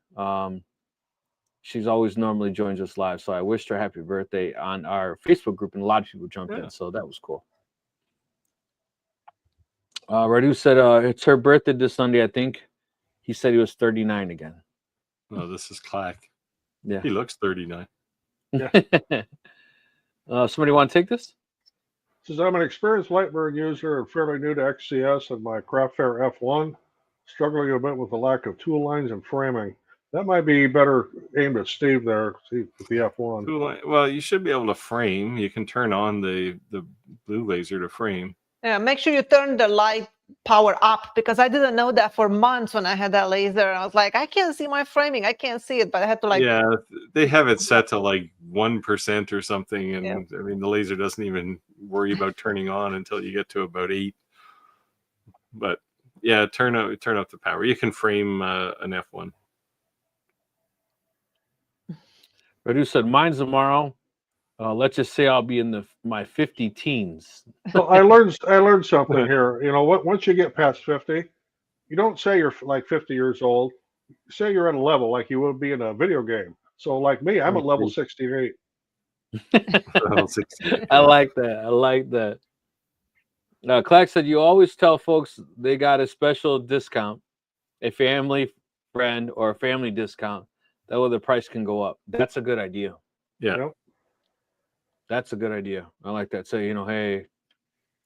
She's always normally joins us live, so I wished her happy birthday on our Facebook group, and a lot of people jumped in, so that was cool. Radu said it's her birthday this Sunday, I think. He said he was 39 again. No, this is Clack. Yeah. He looks 39. Somebody want to take this? Says, I'm an experienced Lightburn user and fairly new to XCS and my Craft Fair F1, struggling a bit with the lack of tool lines and framing. That might be better aimed at Steve there, with the F1. Well, you should be able to frame. You can turn on the blue laser to frame. Yeah, make sure you turn the light power up, because I didn't know that for months when I had that laser. I was like, I can't see my framing. I can't see it, but I had to Yeah, they have it set to like 1% or something, and Yeah. I mean the laser doesn't even worry about turning on until you get to about 8. But yeah, turn up the power. You can frame an F1. Radu said, mine's tomorrow. Let's just say I'll be in my 50 teens. So I learned something here. You know what? Once you get past 50, you don't say you're like 50 years old. Say you're at a level like you would be in a video game. So like me, I'm at level 68. I like that. I like that. Clack said, you always tell folks they got a special discount, a family friend or a family discount. That way the price can go up. That's a good idea. Yeah. Yep. That's a good idea. I like that. Say, hey,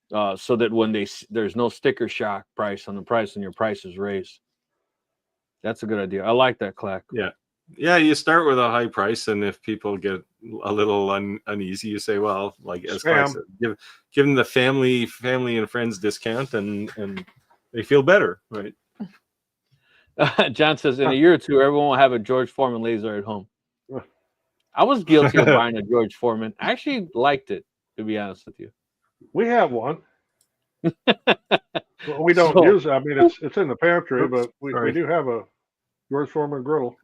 so that when there's no sticker shock price on the price and your price is raised. That's a good idea. I like that, Clack. Yeah, you start with a high price, and if people get a little uneasy, you say, well, like as Clack said, give them the family and friends discount, and they feel better, right? John says, in a year or two, everyone will have a George Foreman laser at home. I was guilty of buying a George Foreman. I actually liked it, to be honest with you. We have one. Well, we don't use it. I mean, it's in the pantry, but we do have a George Foreman grill.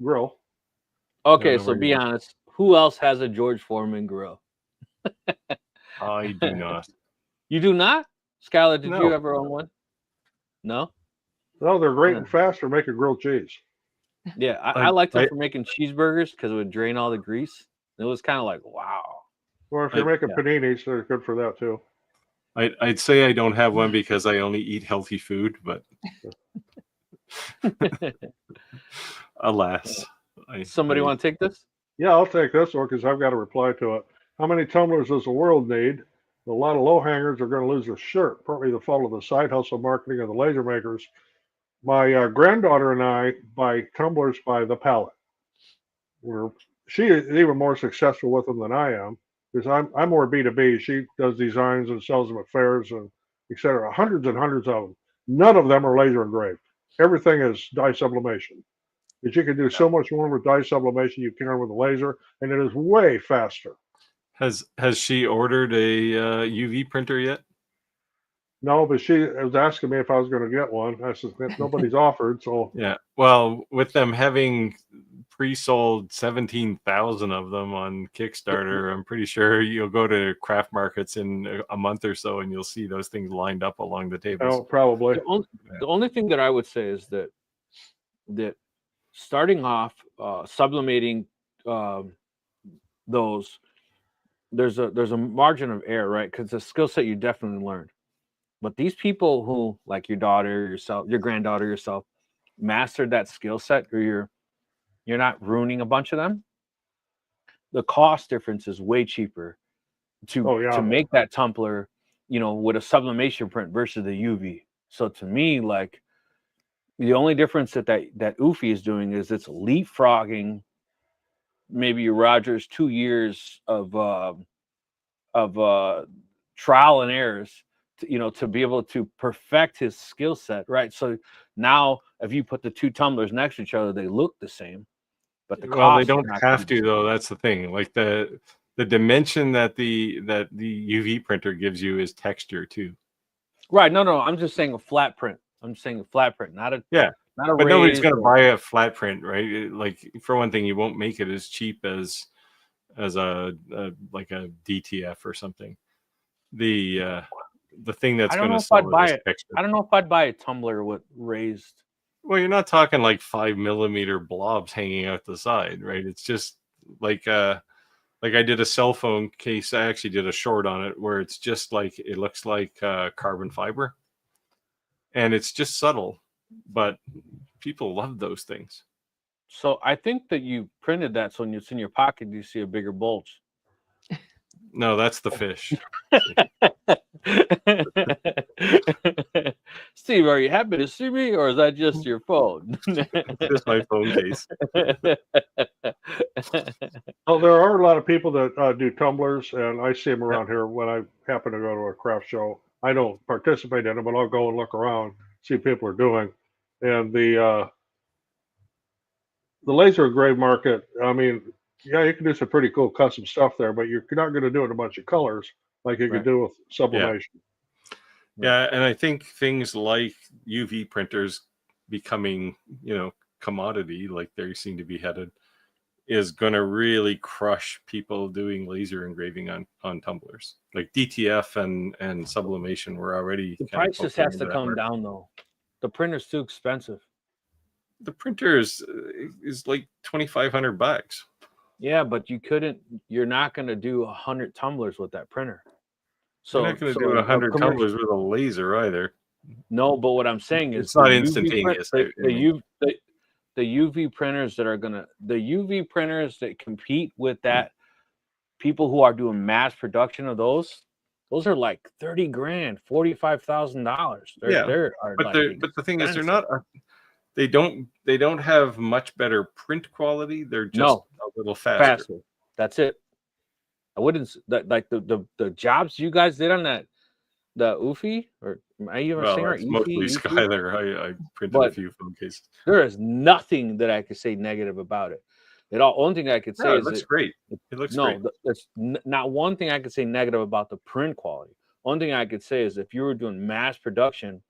Okay, so be honest. Who else has a George Foreman grill? I do not. You do not? Skyler, did you ever own one? No? No, they're great and fast for making grilled cheese. Yeah, I liked them for making cheeseburgers because it would drain all the grease. It was kind of like, wow. Or if you're making paninis, they're good for that too. I'd say I don't have one because I only eat healthy food, but alas. Somebody want to take this? Yeah, I'll take this one because I've got to reply to it. How many tumblers does the world need? A lot of low hangers are going to lose their shirt, partly the fault of the side hustle marketing of the laser makers. My granddaughter and I buy tumblers by the pallet. She is even more successful with them than I am because I'm more B2B. She does designs and sells them at fairs and etc. Hundreds and hundreds of them. None of them are laser engraved. Everything is dye sublimation. But you can do so much more with dye sublimation you can with a laser, and it is way faster. Has she ordered a UV printer yet? No, but she was asking me if I was going to get one. I said nobody's offered, so yeah. Well, with them having pre-sold 17,000 of them on Kickstarter, I'm pretty sure you'll go to craft markets in a month or so, and you'll see those things lined up along the tables. Oh, probably. The only thing that I would say is that starting off sublimating those, there's a margin of error, right? Because it's a skill set you definitely learned. But these people who, like your daughter, yourself, your granddaughter, yourself, mastered that skill set, or you're not ruining a bunch of them. The cost difference is way cheaper to make that tumbler, with a sublimation print versus the UV. So to me, like, the only difference that UFI is doing is it's leapfrogging maybe your Rogers 2 years of trial and errors, to be able to perfect his skill set, right? So now, if you put the two tumblers next to each other, they look the same, but the cost, they don't have to, though. That's the thing. Like the dimension that the UV printer gives you is texture too. Right? No. I'm just saying a flat print. I'm just saying a flat print, not a not a. But nobody's going to buy a flat print, right? Like, for one thing, you won't make it as cheap as a like a DTF or something. The thing that's going to sell it is texture. I don't know if I'd buy a tumbler with raised. Well, you're not talking like 5mm blobs hanging out the side, right? It's just like I did a cell phone case. I actually did a short on it where it's just like, it looks like carbon fiber, and it's just subtle, but people love those things. So I think that you printed that, so when it's in your pocket, you see a bigger bulge. No, that's the fish. Steve, are you happy to see me, or is that just your phone? Just my phone case. Oh, there are a lot of people that do tumblers, and I see them around here when I happen to go to a craft show. I don't participate in them, but I'll go and look around, see what people are doing. And the laser engrave market, I mean, yeah, you can do some pretty cool custom stuff there, but you're not going to do it in a bunch of colors like you Right. could do with sublimation. Yeah, and I think things like UV printers becoming, commodity, like they seem to be headed, is going to really crush people doing laser engraving on tumblers. Like DTF and sublimation were already. The price just has to come market. down, though. The printer's too expensive. The printer is like $2,500. Yeah, but you're not going to do 100 tumblers with that printer. So you're not going to do 100 tumblers with a laser either. No, but what I'm saying is it's not instantaneous. The UV printers that compete with that, people who are doing mass production of those are like 30 grand, $45,000. But the thing is, they're not. They don't have much better print quality. They're just a little faster. That's it. I wouldn't like the jobs you guys did on the Ufi, or are you ever saying it's mostly Skyler. I printed a few phone cases. There is nothing that I could say negative about it. Only thing I could say is it looks great. It looks great. There's not one thing I could say negative about the print quality. One thing I could say is if you were doing mass production,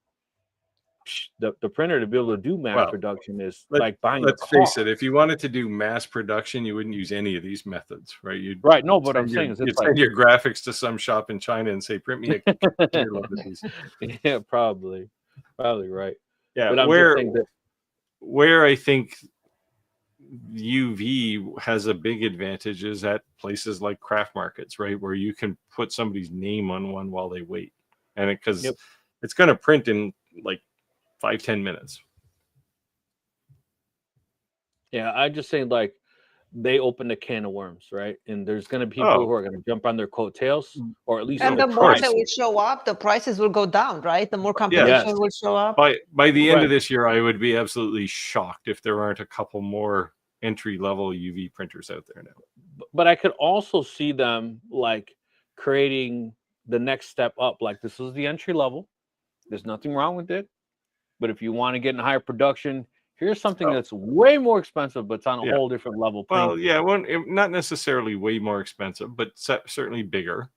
the printer to be able to do mass production is like buying a car. Let's face it, if you wanted to do mass production, you wouldn't use any of these methods, right? No, but I'm saying is you'd send your graphics to some shop in China and say, print me a load of these. Yeah, probably right. Yeah, but where I think UV has a big advantage is at places like craft markets, right, where you can put somebody's name on one while they wait, and because it's going to print in like 5-10 minutes. Yeah, I just say like they opened a can of worms, right? And there's going to be people who are going to jump on their coattails, or at least. And the more that will show up, the prices will go down, right? The more competition will show up. By the end of this year, I would be absolutely shocked if there aren't a couple more entry-level UV printers out there now. But I could also see them like creating the next step up. Like this is the entry level. There's nothing wrong with it. But if you want to get in higher production, here's something that's way more expensive, but it's on a whole different level. Well, yeah, not necessarily way more expensive, but certainly bigger.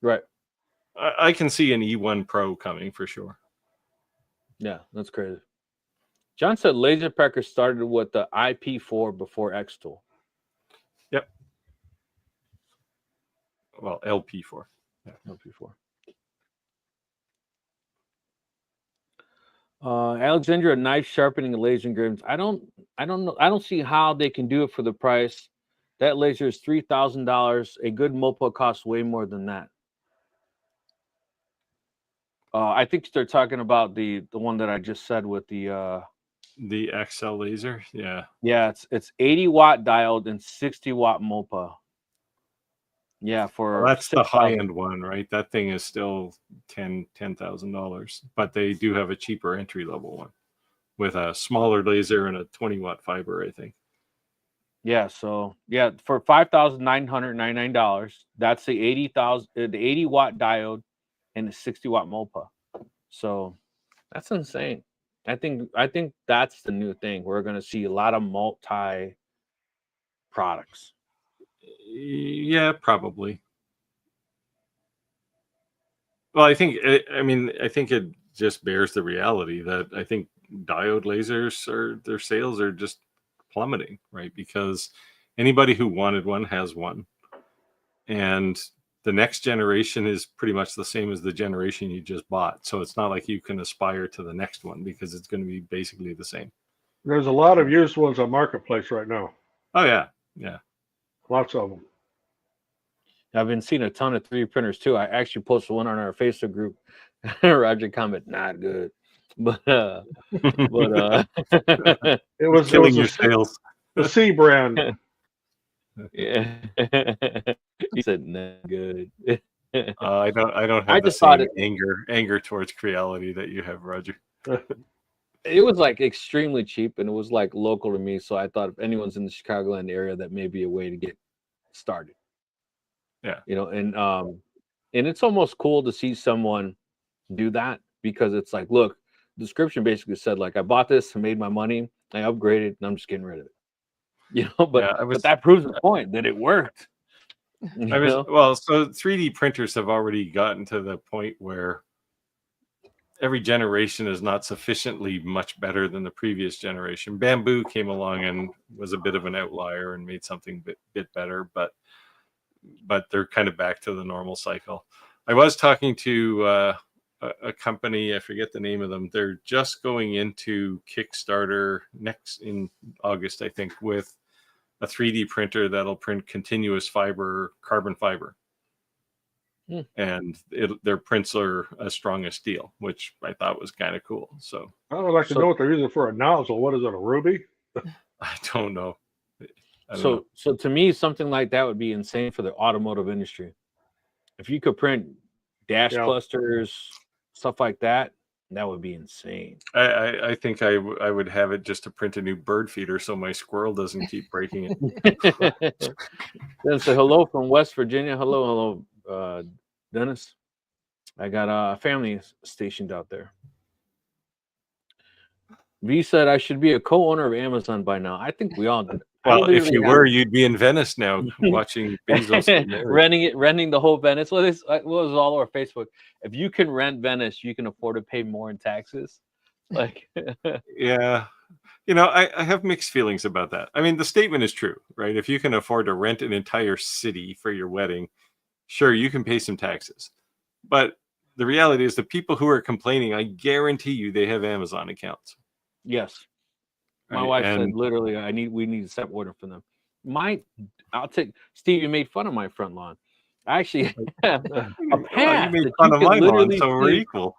Right. I can see an E1 Pro coming for sure. Yeah, that's crazy. John said LaserPecker started with the IP4 before X-Tool. Yep. Well, LP4. Yeah, LP4. Alexandria knife sharpening and laser engravings. I don't know. I don't see how they can do it for the price. That laser is $3,000. A good MOPA costs way more than that. I think they're talking about the one that I just said with the XL laser. Yeah. Yeah, it's 80 watt diode and 60 watt MOPA. Yeah, that's the high end one, right? That thing is still $10,000, but they do have a cheaper entry level one with a smaller laser and a 20 watt fiber, I think. Yeah, so yeah, for $5,999, that's the 80 watt diode and the 60 watt MOPA. So that's insane. I think that's the new thing. We're going to see a lot of multi products. Yeah, probably. Well, I think it just bears the reality that I think diode lasers their sales are just plummeting, right? Because anybody who wanted one has one, and the next generation is pretty much the same as the generation you just bought. So it's not like you can aspire to the next one because it's going to be basically the same. There's a lot of used ones on Marketplace right now. Oh yeah, yeah. Lots of them. I've been seeing a ton of 3D printers too. I actually posted one on our Facebook group. Roger comment, not good. But it was killing your sales. The C brand. Yeah. He said, "No good." I don't have I the just thought same anger towards Creality that you have, Roger. it was like extremely cheap, and it was like local to me. So I thought if anyone's in the Chicagoland area, that may be a way to get started. Yeah. You know, and it's almost cool to see someone do that, because it's like, look, the description basically said, like, I bought this, I made my money, I upgraded, and I'm just getting rid of it. You know, but Yeah, but that proves the point that it worked. Well, so 3D printers have already gotten to the point where every generation is not sufficiently much better than the previous generation. Bamboo came along and was a bit of an outlier and made something bit better, but they're kind of back to the normal cycle. I was talking to a company, I forget the name of them. They're just going into Kickstarter next in August, I think, with a 3D printer that'll print continuous carbon fiber. And their prints are as strong as steel, which I thought was kind of cool. So I would like to know what they're using for a nozzle. What is it, a ruby? I don't know. So to me, something like that would be insane for the automotive industry. If you could print dash clusters, stuff like that, that would be insane. I think I would have it just to print a new bird feeder so my squirrel doesn't keep breaking it. Then say hello from West Virginia. Hello, Dennis. I got a family stationed out there. V said I should be a co-owner of Amazon by now. I think we all did. Well, if you were, you'd be in Venice now watching Bezos renting the whole Venice. Well, this was all over Facebook. If you can rent Venice, you can afford to pay more in taxes. Like, yeah, you know, I have mixed feelings about that. I mean, the statement is true, right? If you can afford to rent an entire city for your wedding, sure, you can pay some taxes. But the reality is, the people who are complaining, I guarantee you, they have Amazon accounts. Yes. My wife said literally, we need to set order for them. I'll take Steve, you made fun of my front lawn. I actually have a path. You made fun of my lawn, so we're equal.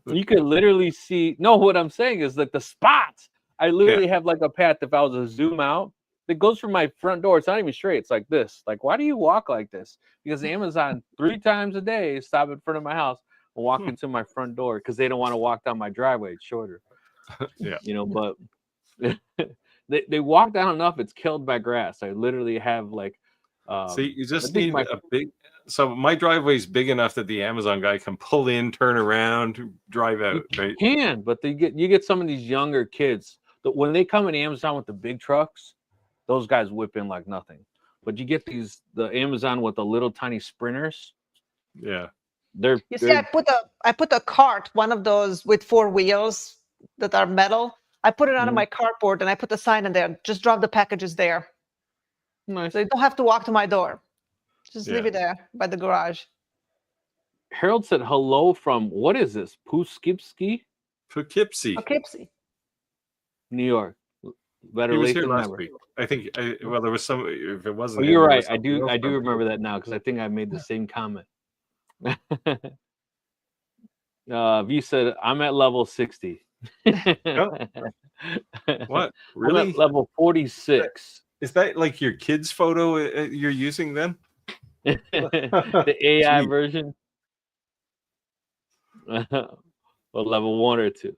You could literally see. No, what I'm saying is that the spots. I literally have like a path. If I was to zoom out, that goes from my front door. It's not even straight. It's like this. Like, why do you walk like this? Because Amazon 3 times a day stop in front of my house and walk into my front door because they don't want to walk down my driveway. It's shorter. Yeah, you know, but. they walk down enough, it's killed by grass. I literally have like see, you just need a big, so my driveway is big enough that the Amazon guy can pull in, turn around, drive out, right? But you get some of these younger kids that when they come in Amazon with the big trucks, those guys whip in like nothing. But you get the Amazon with the little tiny sprinters. Yeah, I put a cart, one of those with 4 wheels that are metal. I put it on my carport and I put the sign in there. Just drop the packages there. Nice. So you don't have to walk to my door. Just leave it there by the garage. Harold said hello from, what is this? Poughkeepsie? Poughkeepsie, New York. Better late than never. Week. I think. Well, there was some. If it wasn't, you're right. I do remember that now because I think I made the same comment. V said I'm at level 60. What? Really? I'm at level 46. Is that like your kid's photo you're using then? The AI version? Well, level 1 or 2.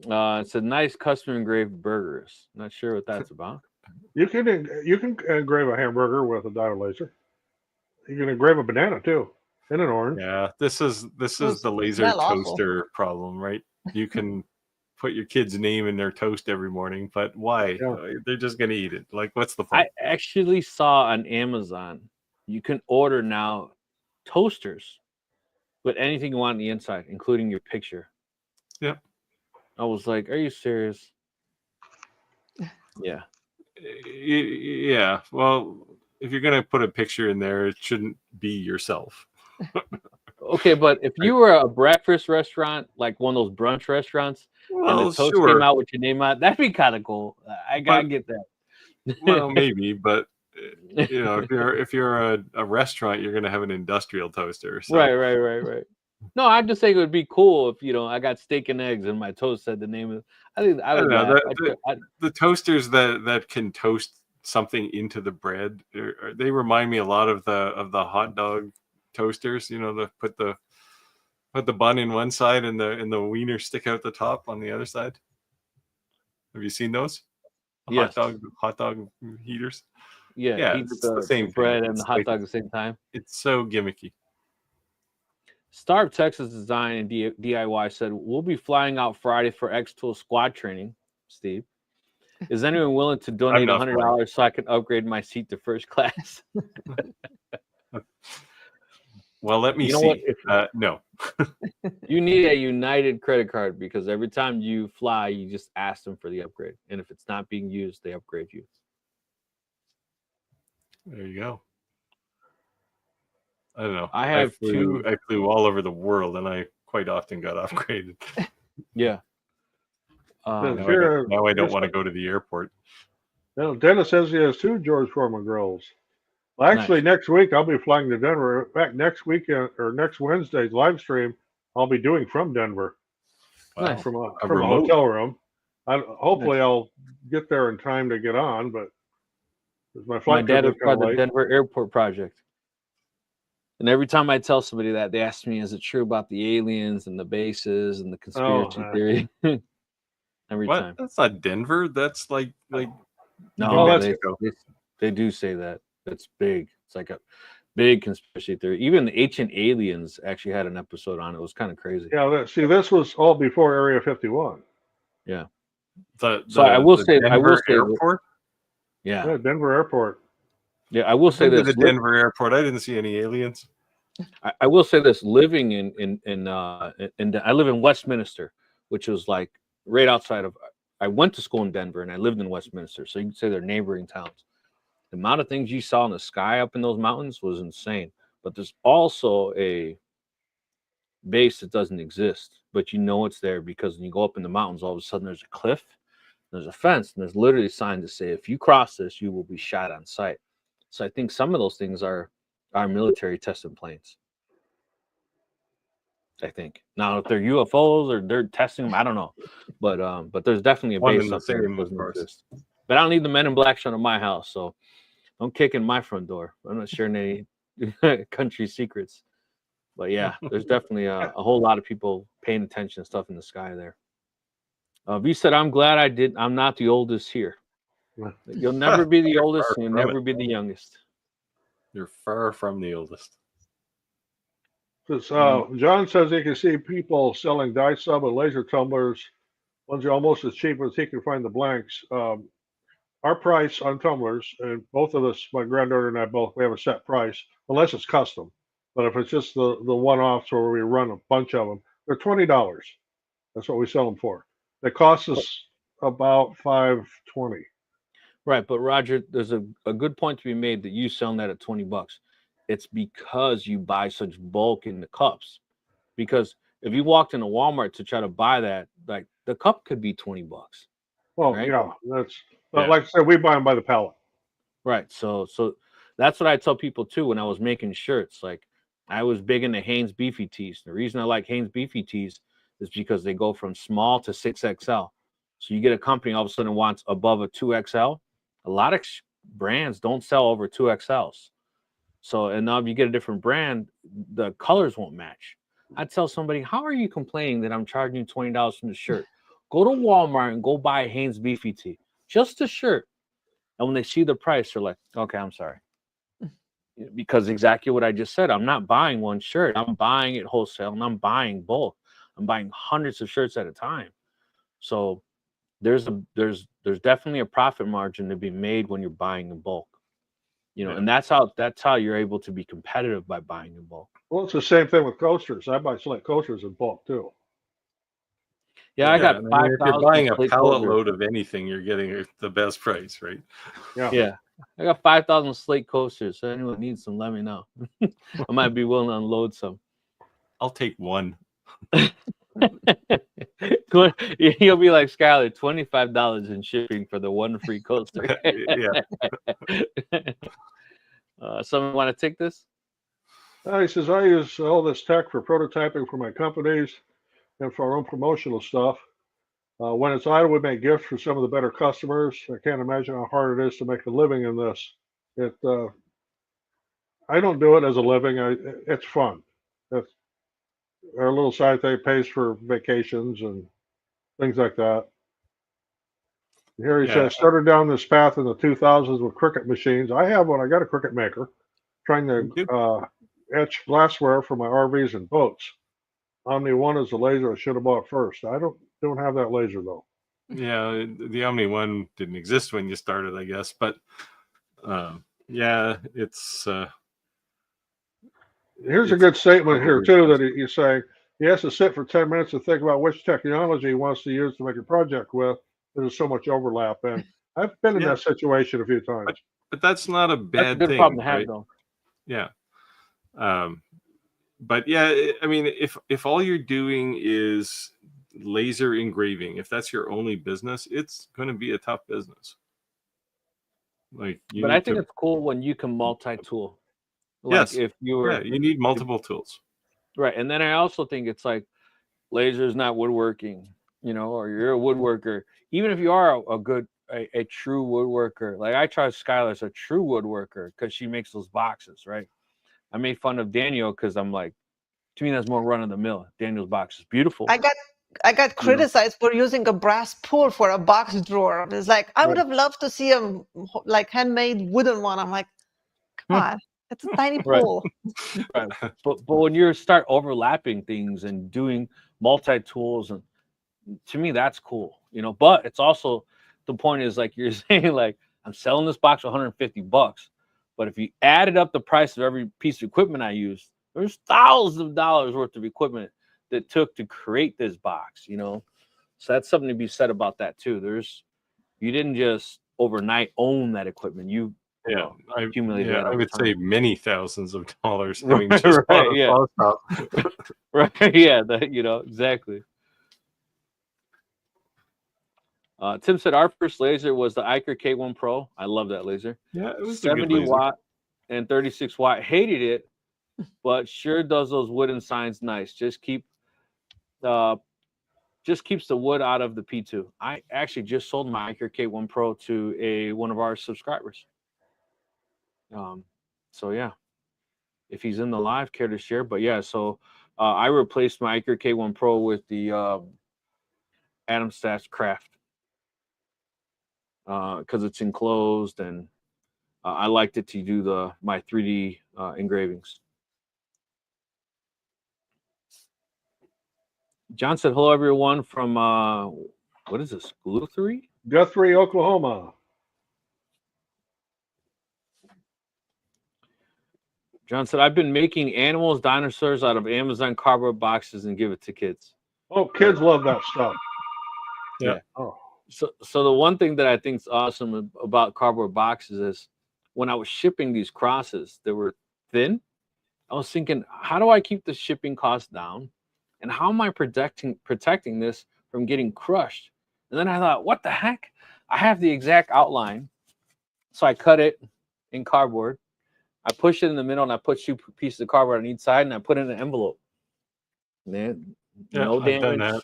It's a nice custom engraved burgers. Not sure what that's about. You can engrave a hamburger with a diode laser. You can engrave a banana too. In an orange. Yeah, this is the laser toaster problem, right? You can put your kid's name in their toast every morning, but why? Yeah. They're just gonna eat it. Like, what's the point? I actually saw on Amazon you can order now toasters with anything you want on the inside, including your picture. Yep. I was like, "Are you serious?" Yeah. Yeah. Well, if you're gonna put a picture in there, it shouldn't be yourself. Okay, but if you were a breakfast restaurant, like one of those brunch restaurants, and the toast came out with your name on it, that'd be kind of cool. I gotta get that. Well, maybe, but you know, if you're a restaurant, you're gonna have an industrial toaster. So. Right. No, I just think it would be cool if I got steak and eggs and my toast said the name of. I think I I would don't know. laugh. The toasters that can toast something into the bread, they remind me a lot of the hot dog toasters. Put the bun in one side and the wiener stick out the top on the other side. Have you seen those? Yes. Hot dog heaters. Yeah, it's the same thing. bread and It's the hot dog at the same time. It's so gimmicky. Starve Texas Design and DIY said, we'll be flying out Friday for X-Tool squad training, Steve. Is anyone willing to donate $100 so I can upgrade my seat to first class? Well, let me see. No. You need a United credit card because every time you fly, you just ask them for the upgrade. And if it's not being used, they upgrade you. There you go. I don't know. I flew all over the world, and I quite often got upgraded. Yeah. Now I don't want to go to the airport. Dennis says he has 2 George Foreman grills. Well, actually, next week I'll be flying to Denver. In fact, next weekend or next Wednesday's live stream, I'll be doing from Denver, from a hotel room. Hopefully, I'll get there in time to get on, but my dad was part of the Denver Airport project. And every time I tell somebody that, they ask me, is it true about the aliens and the bases and the conspiracy theory? Every time. That's not Denver. That's like no, they do say that. It's big. It's like a big conspiracy theory. Even the Ancient Aliens actually had an episode on it. It was kind of crazy. Yeah, this was all before Area 51. Yeah. I will say airport. Yeah, Denver Airport. Yeah, I will say this. The Denver Airport. I didn't see any aliens. I will say this. Living in I live in Westminster, which was like right outside of. I went to school in Denver and I lived in Westminster, so you can say they're neighboring towns. The amount of things you saw in the sky up in those mountains was insane. But there's also a base that doesn't exist, but you know it's there because when you go up in the mountains, all of a sudden there's a cliff, there's a fence, and there's literally signs that say, if you cross this, you will be shot on sight. So I think some of those things are military testing planes. I think. Now, if they're UFOs or they're testing them, I don't know. But there's definitely a base up there that doesn't exist. But I don't need the Men in Black shot on my house, so don't kick in my front door. I'm not sharing any country secrets. But yeah, there's definitely a whole lot of people paying attention to stuff in the sky there. V said, I'm glad I'm not the oldest here. You'll never be the oldest, and you'll never be the youngest. You're far from the oldest. John says he can see people selling dye sub and laser tumblers. Ones are almost as cheap as he can find the blanks. Our price on tumblers, and both of us, my granddaughter and I both, we have a set price, unless it's custom. But if it's just the one-offs where we run a bunch of them, they're $20. That's what we sell them for. They cost us about $5.20. Right, but Roger, there's a good point to be made that you selling that at $20. It's because you buy such bulk in the cups. Because if you walked into Walmart to try to buy that, like the cup could be $20. Well, right? Yeah, like I said, we buy them by the pallet. Right. So that's what I tell people too when I was making shirts. Like I was big into Hanes Beefy Tees. The reason I like Hanes Beefy Tees is because they go from small to 6XL. So you get a company all of a sudden wants above a 2XL. A lot of brands don't sell over 2XLs. So, and now if you get a different brand, the colors won't match. I tell somebody, how are you complaining that I'm charging you $20 from the shirt? Go to Walmart and go buy a Hanes Beefy Tee, just a shirt. And when they see the price, they're like, okay, I'm sorry. Because exactly what I just said, I'm not buying one shirt. I'm buying it wholesale and I'm buying bulk. I'm buying hundreds of shirts at a time. So there's definitely a profit margin to be made when you're buying in bulk. And that's how you're able to be competitive by buying in bulk. Well, it's the same thing with coasters. I buy select coasters in bulk too. Yeah, I got 5,000. If you're buying a pallet load of anything, you're getting the best price, right? Yeah. I got 5,000 slate coasters. So anyone needs some, let me know. I might be willing to unload some. I'll take one. You'll be like Skyler, $25 in shipping for the one free coaster. Yeah. Someone want to take this? He says, I use all this tech for prototyping for my companies and for our own promotional stuff. When it's idle, we make gifts for some of the better customers. I can't imagine how hard it is to make a living in this. I don't do it as a living. It's fun. That's our little side thing, pays for vacations and things like that. Here he Yeah. says, started down this path in the 2000s with Cricut machines. I have one. I got a Cricut maker, trying to etch glassware for my RVs and boats. Omni 1 is the laser I should have bought first. I don't have that laser though. Yeah, the Omni 1 didn't exist when you started, I guess, but yeah, it's here's a good statement here too that he's saying he has to sit for 10 minutes to think about which technology he wants to use to make a project with. There's so much overlap, and I've been in that situation a few times. But that's not a bad That's a good thing, problem to have, right? though. Yeah. But yeah, I mean, if all you're doing is laser engraving, if that's your only business, it's going to be a tough business. Like, but I think it's cool when you can multi-tool. Like yes, if you were, you need multiple tools, right? And then I also think it's like laser is not woodworking, you know, or you're a woodworker. Even if you are a true woodworker, like I try Skyler as a true woodworker because she makes those boxes, right? I made fun of Daniel because I'm like, to me that's more run of the mill. Daniel's box is beautiful. I got criticized for using a brass spool for a box drawer. It's like I would have loved to see a like handmade wooden one. I'm like, come on, it's a tiny pool. Right. But when you start overlapping things and doing multi-tools, and to me that's cool, you know. But it's also, the point is, like you're saying, like I'm selling this box for $150, but if you added up the price of every piece of equipment I use, there's thousands of dollars worth of equipment that took to create this box, you know. So that's something to be said about that too. You didn't just overnight own that equipment. You accumulated that over I would time. say many thousands of dollars. Right, yeah. Right, yeah, you know, exactly. Tim said our first laser was the Iker K1 Pro. I love that laser. Yeah, it was 70 watt and 36 watt. Hated it, but sure does those wooden signs nice. Just keeps the wood out of the P2. I actually just sold my Iker K1 Pro to one of our subscribers. So yeah, if he's in the live, care to share. But yeah, so I replaced my Iker K1 Pro with the Adam Stats Craft because it's enclosed, and I liked it to do my 3D engravings. John said, hello, everyone, from, what is this, Guthrie, Oklahoma. John said, I've been making animals, dinosaurs out of Amazon cardboard boxes and give it to kids. Oh, kids love that stuff. Yeah. Oh. So the one thing that I think is awesome about cardboard boxes is when I was shipping these crosses that were thin, I was thinking, how do I keep the shipping costs down? And how am I protecting this from getting crushed? And then I thought, what the heck? I have the exact outline. So I cut it in cardboard. I push it in the middle, and I put 2 pieces of cardboard on each side, and I put it in an envelope. Man, no damage. I've done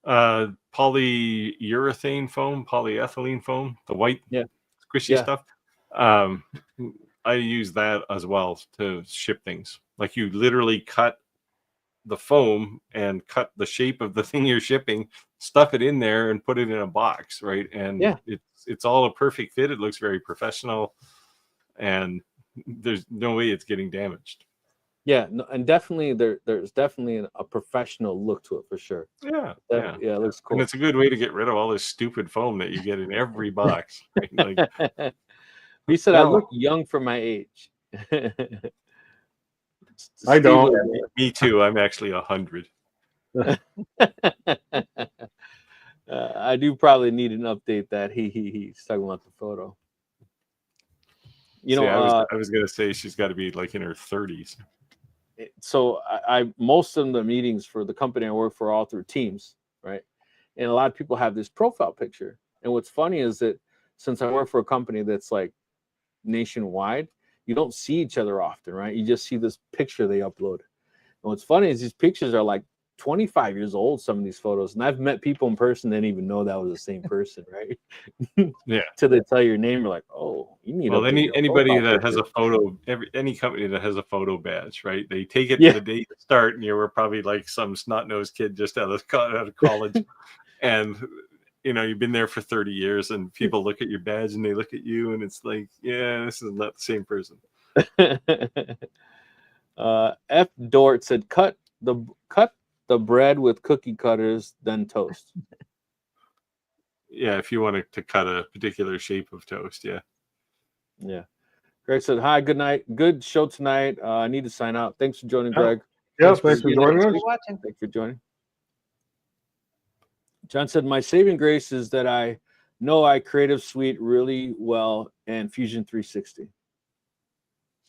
that. Polyurethane foam, polyethylene foam, the white squishy stuff. I use that as well to ship things. Like you literally cut the foam and cut the shape of the thing you're shipping, stuff it in there, and put it in a box, right? And it's all a perfect fit. It looks very professional, and there's no way it's getting damaged. Yeah, no, and definitely there's definitely a professional look to it for sure. Yeah, it looks cool. And it's a good way to get rid of all this stupid foam that you get in every box. Right? Like, he said, I look young for my age. I don't. Me too. I'm actually 100. I do probably need an update that he's talking about the photo. You know, I was gonna say she's got to be like in her 30s. So I most of the meetings for the company I work for are all through Teams, right? And a lot of people have this profile picture. And what's funny is that since I work for a company that's like nationwide, you don't see each other often, right? You just see this picture they upload. And what's funny is these pictures are like 25 years old, some of these photos. And I've met people in person that didn't even know that was the same person, right? Yeah. Till they tell your name, you're like, oh, you need Well, to anybody that has a photo, any company that has a photo badge, right? They take it the day you start, and you were probably like some snot-nosed kid just out of college, and you've been there for 30 years, and people look at your badge and they look at you, and it's like, yeah, this is not the same person. F Dort said, cut the bread with cookie cutters, then toast. Yeah, if you wanted to cut a particular shape of toast, yeah. Yeah. Greg said, hi, good night. Good show tonight. I need to sign out. Thanks for joining, Greg. Yeah, thanks for joining us. Thanks for joining. John said, my saving grace is that I know Creative Suite really well and Fusion 360.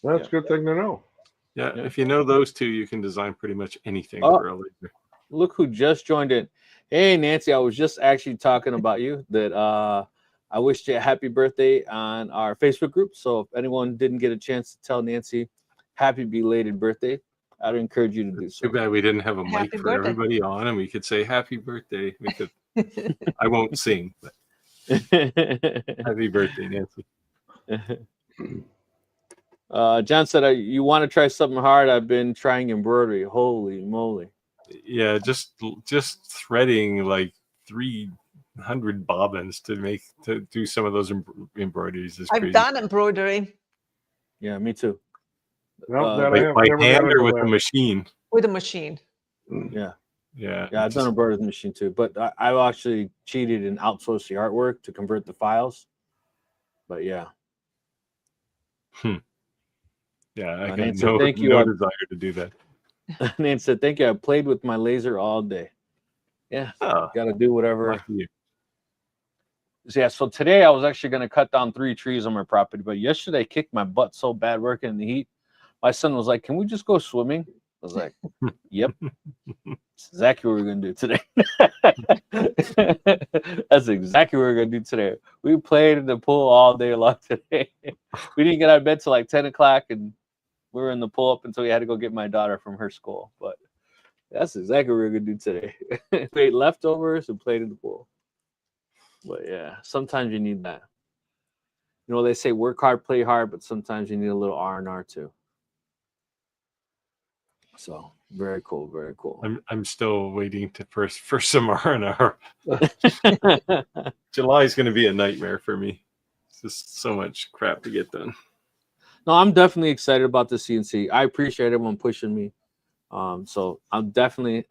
That's a good thing to know. Yeah, if you know those two, you can design pretty much anything for a laser. Look who just joined in. Hey, Nancy, I was just actually talking about you that I wished you a happy birthday on our Facebook group. So if anyone didn't get a chance to tell Nancy happy belated birthday, I'd encourage you to do so. Too bad we didn't have a mic for everybody on, and we could say happy birthday. We could. I won't sing, but happy birthday, Nancy. John said, you want to try something hard? I've been trying embroidery. Holy moly. Yeah, just threading like 300 bobbins to do some of those embroideries is crazy. I've done embroidery. Yeah, me too. Like by hand or with a machine? With a machine. Yeah. Yeah. I've done embroidery with a machine too, but I've actually cheated and outsourced the artwork to convert the files. But yeah. Yeah, I got Nancy, no desire to do that. Nancy said, thank you. I played with my laser all day. Yeah, got to do whatever. Yeah, so today I was actually going to cut down 3 trees on my property, but yesterday I kicked my butt so bad working in the heat. My son was like, can we just go swimming? I was like, yep. That's exactly what we're going to do today. That's exactly what we're going to do today. We played in the pool all day long today. We didn't get out of bed till like 10 o'clock, and we were in the pool up until we had to go get my daughter from her school. But that's exactly what we're going to do today. We ate leftovers and played in the pool. But yeah, sometimes you need that. You know, they say work hard, play hard, but sometimes you need a little R&R too. So very cool, very cool. I'm still waiting for some R&R. July is going to be a nightmare for me. It's just so much crap to get done. No, I'm definitely excited about the CNC. I appreciate everyone pushing me. So I'll definitely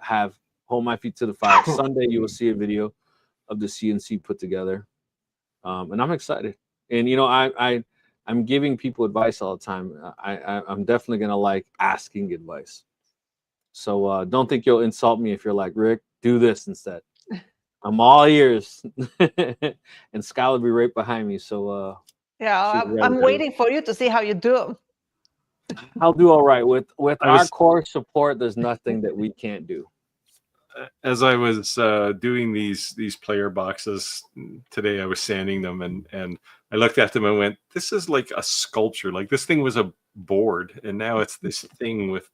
hold my feet to the fire. Sunday, you will see a video of the CNC put together. And I'm excited. And, you know, I'm giving people advice all the time. I'm definitely going to like asking advice. So don't think you'll insult me if you're like, Rick, do this instead. I'm all ears. And Skyler will be right behind me. So yeah, I'm waiting for you to see how you do. I'll do all right. With our core support, there's nothing that we can't do. As I was doing these player boxes today, I was sanding them, and I looked at them and went, this is like a sculpture. Like this thing was a board, and now it's this thing with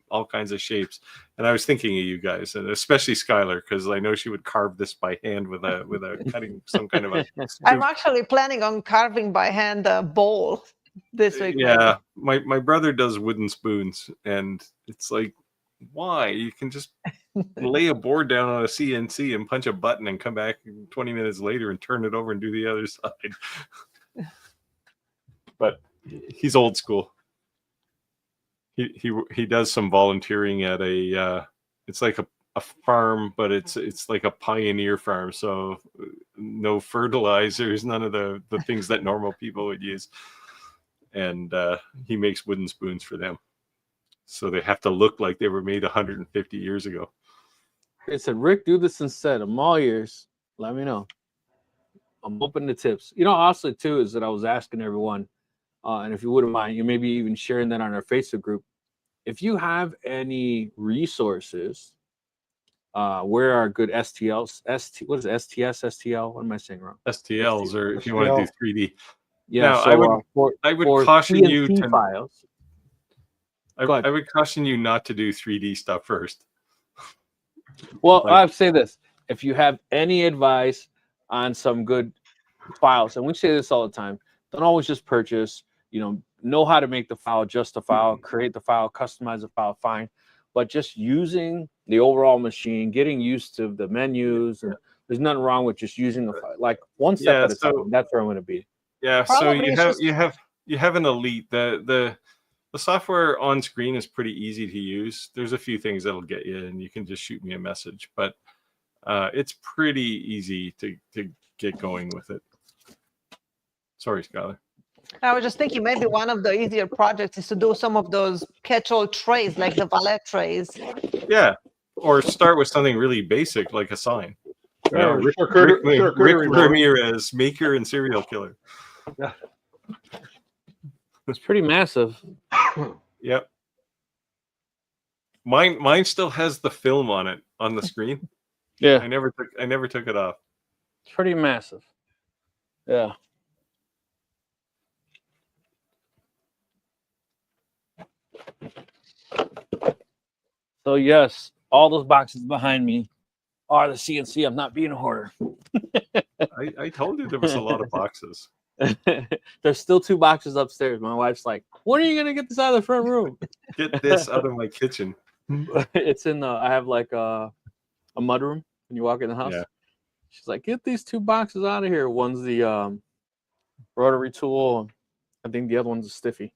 all kinds of shapes. And I was thinking of you guys, and especially Skyler, because I know she would carve this by hand with a cutting some kind of a I'm actually planning on carving by hand a bowl this week. Yeah, my brother does wooden spoons, and it's like, why? You can just lay a board down on a CNC and punch a button and come back 20 minutes later and turn it over and do the other side. But he's old school. He does some volunteering at it's like a farm, but it's like a pioneer farm, so no fertilizers, none of the things that normal people would use. And he makes wooden spoons for them. So they have to look like they were made 150 years ago. They said, Rick, do this instead. I'm all ears. Let me know. I'm open to tips. You know, also, too, is that I was asking everyone, and if you wouldn't mind, you maybe even sharing that on our Facebook group. If you have any resources, where are good STLs? What is it, STS, STL? What am I saying wrong? STLs, or if you want to do 3D. Yeah, Now, so I would for caution you TNT to. files. Go ahead. I would caution you not to do 3D stuff first. Well, Like- I'd say this: if you have any advice on some good files, and we say this all the time, don't always just purchase. Know how to make the file, adjust the file, create the file, customize the file, fine. But just using the overall machine, getting used to the menus, and there's nothing wrong with just using the file, like one step at a time. That's where I'm going to be. Yeah, Probably so it's you have an Elite. The software on screen is pretty easy to use. There's a few things that'll get you, and you can just shoot me a message. But it's pretty easy to get going with it. Sorry, Skyler. I was just thinking maybe one of the easier projects is to do some of those catch-all trays, like the valet trays. Yeah, or start with something really basic like a sign. You know, Rick Charcuterie board. Ramirez, maker and serial killer. It's pretty massive. Yep. Mine still has the film on it on the screen. Yeah, I never took it off. it's pretty massive. Yeah. So yes, all those boxes behind me are the CNC. I'm not being a hoarder. I told you there was a lot of boxes. There's still 2 boxes upstairs. My wife's like, "When are you gonna get this out of the front room?" Get this out of my kitchen. It's in the. I have like a mud room when you walk in the house. Yeah. She's like, "Get these 2 boxes out of here." One's the rotary tool. I think the other one's a stiffy.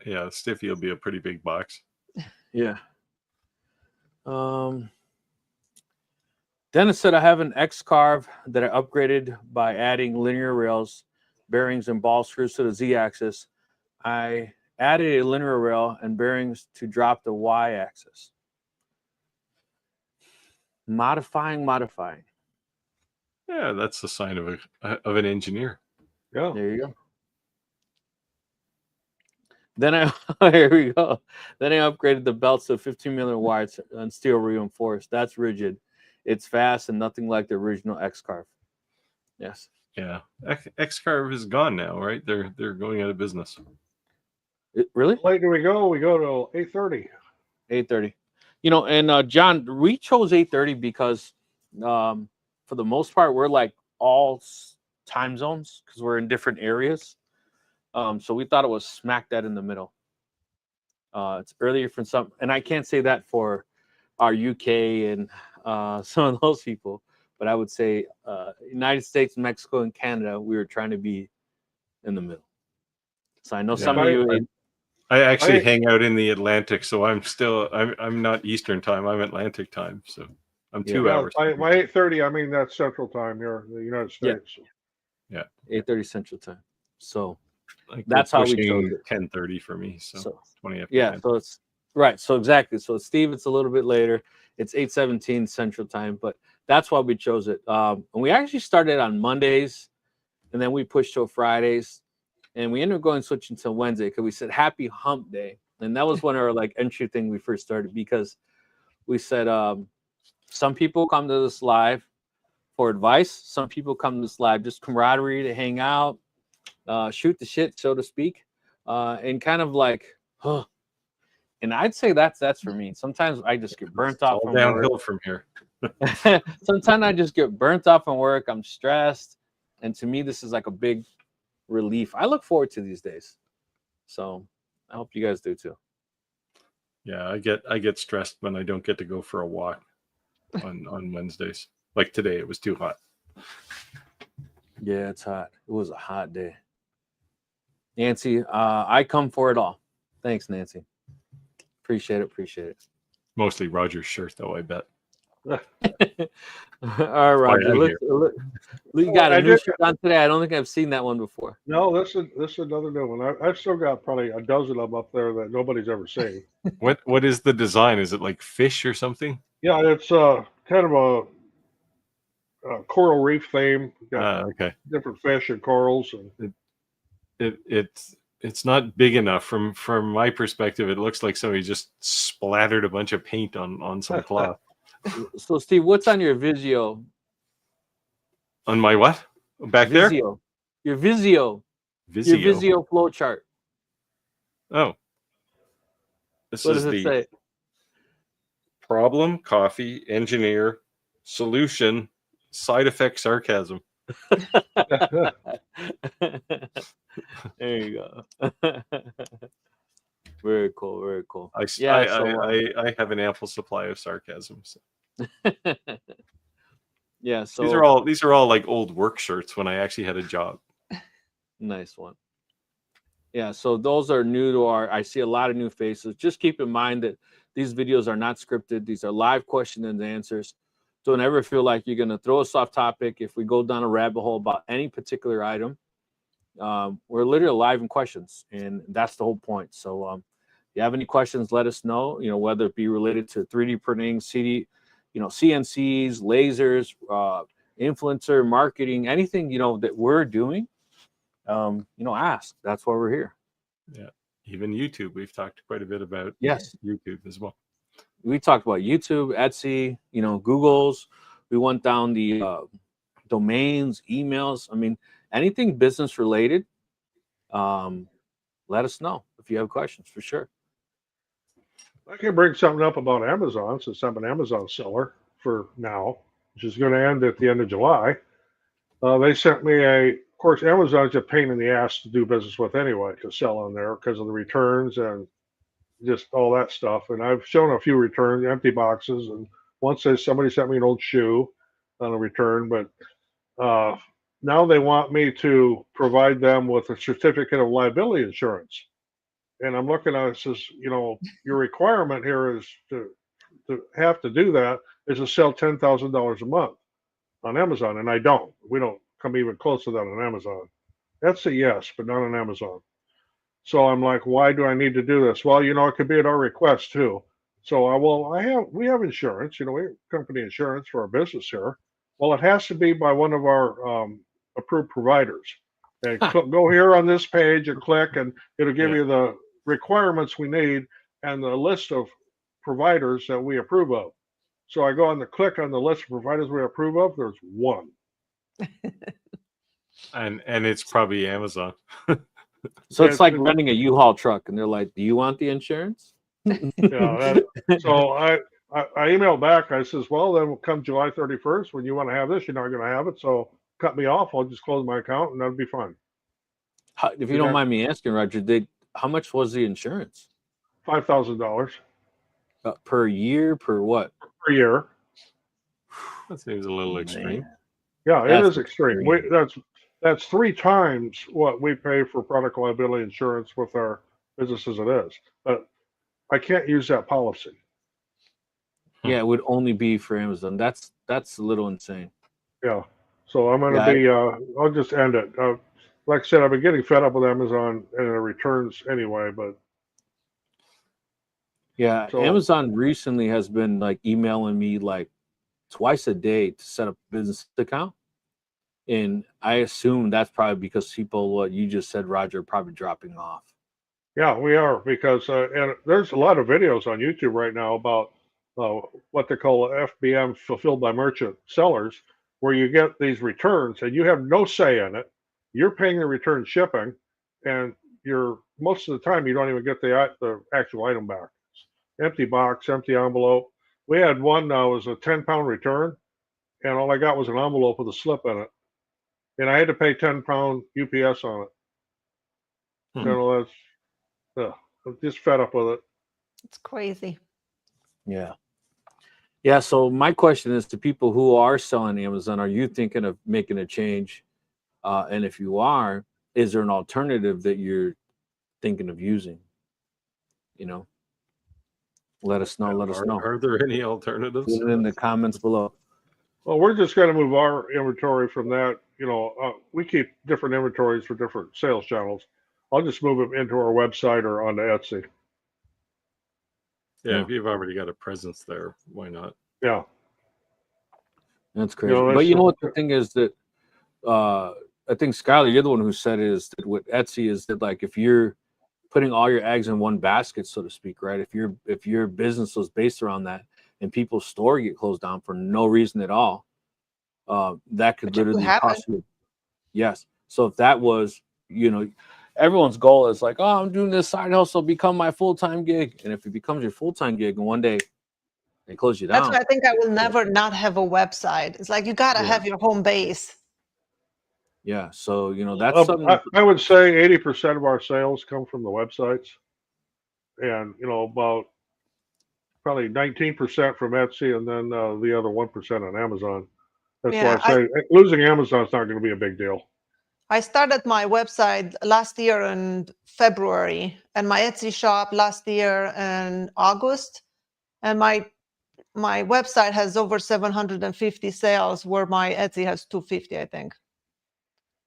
Yeah, Stiffy will be a pretty big box. Yeah. Dennis said I have an X-carve that I upgraded by adding linear rails, bearings, and ball screws to the Z-axis. I added a linear rail and bearings to drop the Y-axis. Modifying. Yeah, that's the sign of an engineer. Yeah. There you go. Then here we go. Then I upgraded the belts to 15 millimeter wires and steel reinforced. That's rigid. It's fast and nothing like the original X-carve. Yes. Yeah, X-Carve is gone now, right? They're going out of business. Really? How late do we go? We go to 8:30. 8:30. And John, we chose 8:30 because for the most part we're like all time zones because we're in different areas. So we thought it was smack dead in the middle. It's earlier for some, and I can't say that for our UK and some of those people, but I would say United States, Mexico, and Canada, we were trying to be in the middle. So I know some of you. I actually hang out in the Atlantic, so I'm not Eastern time. I'm Atlantic time, so I'm 2 hours. By 8:30, I mean that's Central Time here in the United States. Yeah. 8:30 Central Time. So Like that's how we chose it. 10:30 for me, so 20 after yeah. 10. So it's right. So exactly. So Steve, it's a little bit later. It's 8:17 Central Time, but that's why we chose it. And we actually started on Mondays, and then we pushed to Fridays, and we ended up switching to Wednesday because we said Happy Hump Day, and that was one of our like entry thing we first started because we said some people come to this live for advice, some people come to this live just camaraderie to hang out, shoot the shit, so to speak, and kind of like, huh. And I'd say that's for me. Sometimes I just get burnt off all from downhill work. from here. Sometimes I just get burnt off from work. I'm stressed, and to me, this is like a big relief. I look forward to these days, so I hope you guys do too. Yeah, I get stressed when I don't get to go for a walk on Wednesdays. Like today, it was too hot. Yeah, it's hot. It was a hot day. Nancy, I come for it all. Thanks, Nancy. Appreciate it. Mostly Roger's shirt, though, I bet. All right, Roger. You got a new shirt on today. I don't think I've seen that one before. No, this is another new one. I've still got probably a dozen of them up there that nobody's ever seen. What is the design? Is it like fish or something? Yeah, it's kind of a coral reef theme. Got Okay. different fish and corals, and it's not big enough from my perspective. It looks like somebody just splattered a bunch of paint on some cloth. So, Steve, what's on your Vizio? On my what? Back Vizio. Your Vizio. Your Visio flow chart. Oh. This What is does it the say? problem, coffee, engineer, solution, side effect, sarcasm. There you go. Very cool. Very cool. I have an ample supply of sarcasm. So. Yeah. So these are all like old work shirts when I actually had a job. Nice one. Yeah. So those are new to I see a lot of new faces. Just keep in mind that these videos are not scripted. These are live question and answers. Don't ever feel like you're going to throw us off topic if we go down a rabbit hole about any particular item. We're literally live in questions, and that's the whole point. So if you have any questions, let us know, whether it be related to 3D printing, CNCs, lasers, influencer marketing, anything, that we're doing, ask. That's why we're here. Yeah. Even YouTube. We've talked quite a bit about YouTube as well. We talked about YouTube, Etsy, Google's. We went down the domains, emails. I mean, anything business related, let us know if you have questions, for sure. I can bring something up about Amazon, since I'm an Amazon seller for now, which is going to end at the end of July. They sent me of course, Amazon's a pain in the ass to do business with anyway, to sell on there because of the returns and just all that stuff. And I've shown a few returns, empty boxes, and once somebody sent me an old shoe on a return, but now they want me to provide them with a certificate of liability insurance. And I'm looking at it, says, your requirement here is to have to do that is to sell $10,000 a month on Amazon. And we don't come even close to that on Amazon. That's a yes, but not on Amazon. So I'm like, why do I need to do this? Well, it could be at our request too. So we have insurance, we have company insurance for our business here. Well, it has to be by one of our approved providers. And go here on this page and click, and it'll give you the requirements we need and the list of providers that we approve of. So I go on click on the list of providers we approve of. There's one. and it's probably Amazon. So it's like renting a U-Haul truck, and they're like, "Do you want the insurance?" So I emailed back. I says, "Well, then we'll come July 31st when you want to have this. You're not going to have it, so cut me off. I'll just close my account, and that'll be fine." If you don't mind me asking, Roger, how much was the insurance? $5,000 per year. Per what? Per year. That seems a little extreme. Yeah, it is extreme. That's 3 times what we pay for product liability insurance with our business as it is. But I can't use that policy. Yeah, it would only be for Amazon. That's a little insane. Yeah. So I'm going to be, I'll just end it. Like I said, I've been getting fed up with Amazon and the returns anyway, but. Yeah, so, Amazon recently has been like emailing me like twice a day to set up a business account. And I assume that's probably because people, what you just said, Roger, are probably dropping off. Yeah, we are, because and there's a lot of videos on YouTube right now about what they call FBM, fulfilled by merchant sellers, where you get these returns and you have no say in it. You're paying the return shipping, and most of the time you don't even get the actual item back. Empty box, empty envelope. We had one that was a 10-pound return, and all I got was an envelope with a slip in it. And I had to pay 10-pound UPS on it. I'm just fed up with it. It's crazy. Yeah. Yeah. So my question is to people who are selling Amazon, are you thinking of making a change? And if you are, is there an alternative that you're thinking of using? Let us know. Are there any alternatives? Put it in the comments below. Well, we're just going to move our inventory from that. We keep different inventories for different sales channels. I'll just move them into our website or onto Etsy. Yeah, if you've already got a presence there, why not? Yeah. That's crazy. But you know what the thing is that I think, Skyler, you're the one who said it, is that with Etsy is that, like, if you're putting all your eggs in one basket, so to speak, right? If your business was based around that and people's store get closed down for no reason at all, that could literally possibly, yes. So if that was you know, everyone's goal is like, oh, I'm doing this side hustle, become my full-time gig. And if it becomes your full-time gig and one day they close you That's down. why I think I will never not have a website. It's like you gotta have your home base. Yeah. So, you know, that's something. I would say 80% of our sales come from the websites, and you know, about probably 19% from Etsy, and then the other 1% on Amazon. That's why I say losing Amazon is not going to be a big deal. I started my website last year in February, and my Etsy shop last year in August, and my website has over 750 sales, where my Etsy has 250, I think.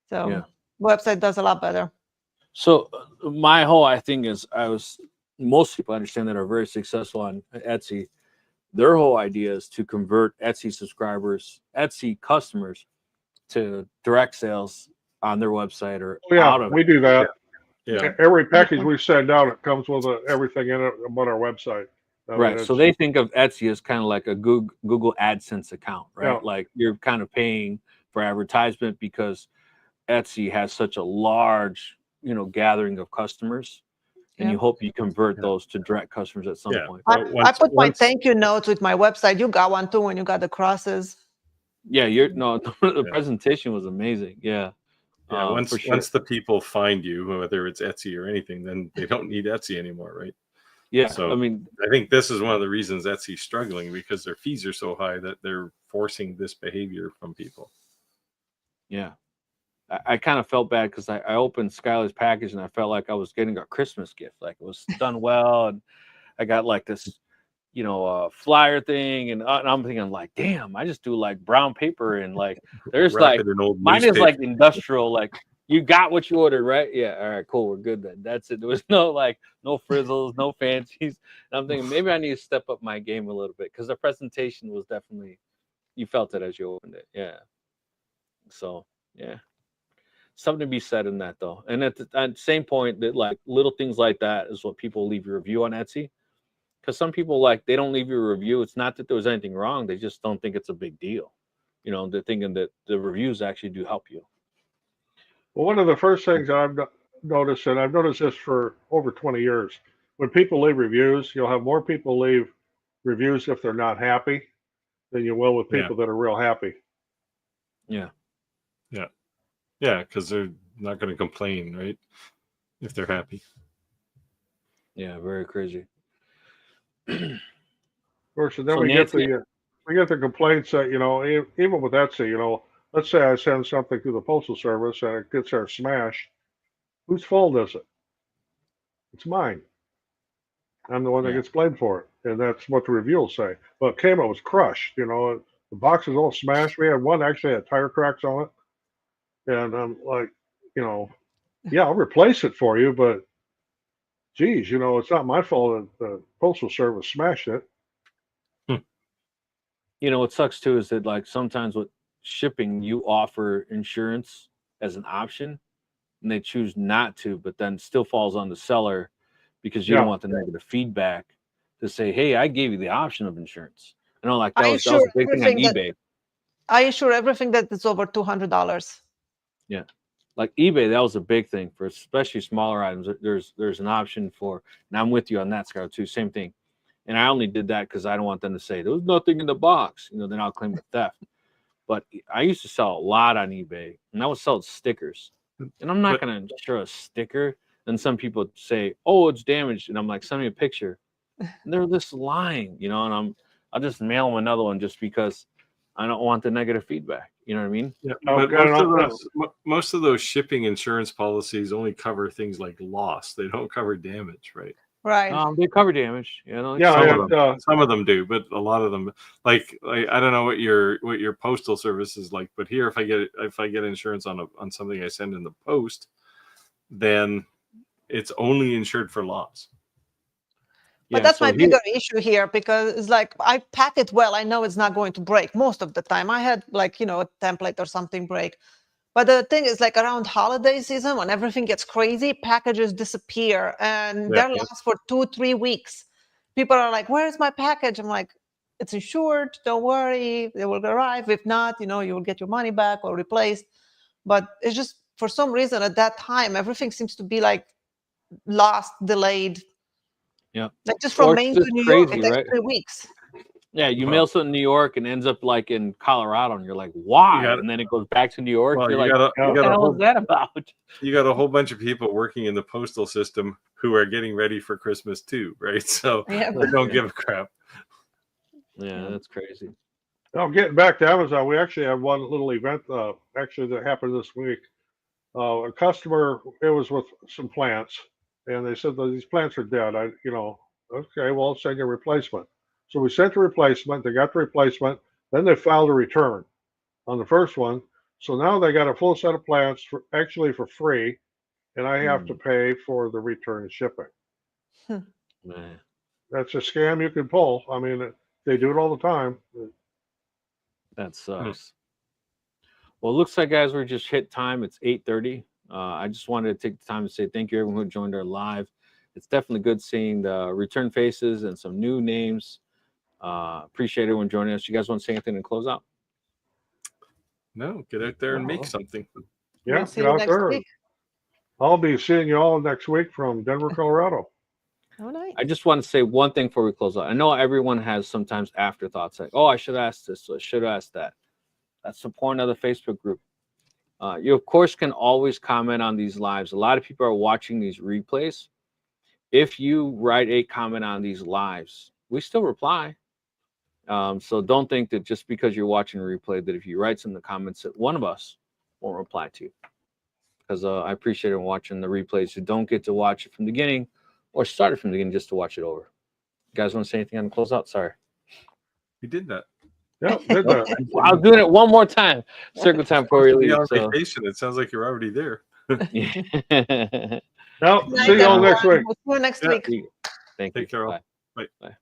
So website does a lot better. So my whole thing is, most people understand that are very successful on Etsy. Their whole idea is to convert Etsy subscribers, Etsy customers, to direct sales on their website or out of. We do that. Yeah. Every package we send out, it comes with everything in it about our website. Right. So they think of Etsy as kind of like a Google AdSense account, right? Yeah. Like you're kind of paying for advertisement because Etsy has such a large, you know, gathering of customers, and you hope you convert those to direct customers at some point. I put my thank you notes with my website. You got one too when you got the crosses. Yeah, the presentation was amazing. Yeah. Once the people find you, whether it's Etsy or anything, then they don't need Etsy anymore, right? Yeah. So I mean, I think this is one of the reasons Etsy's struggling, because their fees are so high that they're forcing this behavior from people. Yeah. I kind of felt bad because I opened Skyler's package and I felt like I was getting a Christmas gift. Like it was done well, and I got like this, you know, flyer thing, and I'm thinking like, damn, I just do like brown paper and like there's like mine is like industrial, like you got what you ordered, right? Yeah, all right, cool, we're good then. That's it. There was no frizzles, no fancies. And I'm thinking maybe I need to step up my game a little bit because the presentation was definitely, you felt it as you opened it. Yeah. So yeah. Something to be said in that though. And at the same point, that like little things like that is what people leave your review on Etsy. Because some people, like, they don't leave you a review. It's not that there was anything wrong. They just don't think it's a big deal. You know, they're thinking that the reviews actually do help you. Well, one of the first things I've noticed, and I've noticed this for over 20 years, when people leave reviews, you'll have more people leave reviews if they're not happy than you will with people that are real happy. Yeah. Yeah. Yeah, because they're not going to complain, right? If they're happy. Yeah, very crazy. Of course, and then we get the complaints that, you know, even with Etsy, you know, let's say I send something to the postal service and it gets there smashed. Whose fault is it? It's mine. I'm the one that gets blamed for it, and that's what the review will say. Well, it came, it was crushed. You know, the box is all smashed. We had one actually had tire cracks on it, and I'm like, you know, yeah, I'll replace it for you, but geez, you know, it's not my fault that the postal service smashed it. You know, what sucks too is that like sometimes with shipping, you offer insurance as an option, and they choose not to, but then still falls on the seller because you don't want the negative feedback to say, hey, I gave you the option of insurance. I know, like that was a big thing on eBay. I insure everything that is over $200. Yeah. Like eBay, that was a big thing for especially smaller items. There's an option for, and I'm with you on that, Skyler, too. Same thing. And I only did that because I don't want them to say there was nothing in the box. You know, then I'll claim the theft. But I used to sell a lot on eBay, and I would sell stickers. And I'm not going to insure a sticker. And some people say, oh, it's damaged. And I'm like, send me a picture. And they're just lying, you know, and I'll just mail them another one just because I don't want the negative feedback. You know what I mean? Yeah, but most of those shipping insurance policies only cover things like loss. They don't cover damage, right? Right. They cover damage. You know, some of them do, but a lot of them, like I don't know what your postal service is like, but here, if I get insurance on something I send in the post, then it's only insured for loss. But that's my bigger issue here, because it's like I pack it well. I know it's not going to break most of the time. I had like, you know, a template or something break. But the thing is, like around holiday season, when everything gets crazy, packages disappear and they're lost for 2-3 weeks. People are like, where's my package? I'm like, it's insured. Don't worry. They will arrive. If not, you know, you will get your money back or replaced. But it's just for some reason at that time, everything seems to be like lost, delayed. Yeah. Like just from Or it's Maine to just New York, crazy, it takes right? 3 weeks. Yeah, you mail something in New York and ends up like in Colorado, and you're like, why? got it. And then it goes back to New York. Well, you're you like, got what the hell is that about? You got a whole bunch of people working in the postal system who are getting ready for Christmas too, right? So Yeah. they don't give a crap. Yeah, that's crazy. Now, getting back to Amazon, we actually have one little event actually that happened this week. A customer, it was with some plants, and they said that these plants are dead. Okay, well, I'll send you a replacement. So we sent the replacement. They got the replacement. Then they filed a return on the first one. So now they got a full set of plants for free, and I have to pay for the return and shipping. Man, That's a scam you can pull. I mean, they do it all the time. that sucks. Well, it looks like, guys, we're just hit time. It's 8:30. I just wanted to take the time to say thank you, everyone who joined our live. It's definitely good seeing the return faces and some new names. Appreciate everyone joining us. You guys want to say anything and close out? No, get out there and make something. Yeah, We'll see get you out next there. week. I'll be seeing you all next week from Denver, Colorado. Oh, nice. I just want to say one thing before we close out. I know everyone has sometimes afterthoughts like, oh, I should ask this, or I should ask that. That's the point of the Facebook group. You, of course, can always comment on these lives. A lot of people are watching these replays. If you write a comment on these lives, we still reply. So don't think that just because you're watching a replay that if you write some in the comments that one of us won't reply to you. Because I appreciate it watching the replays who don't get to watch it from the beginning or start it from the beginning just to watch it over. You guys want to say anything on the closeout? Sorry. We did that. Yeah, did that. I was doing it one more time. Circle time before we leave. On So. vacation. It sounds like you're already there. No, see you all next week. We'll see you next week. Thank you. Take care all. Bye. Bye.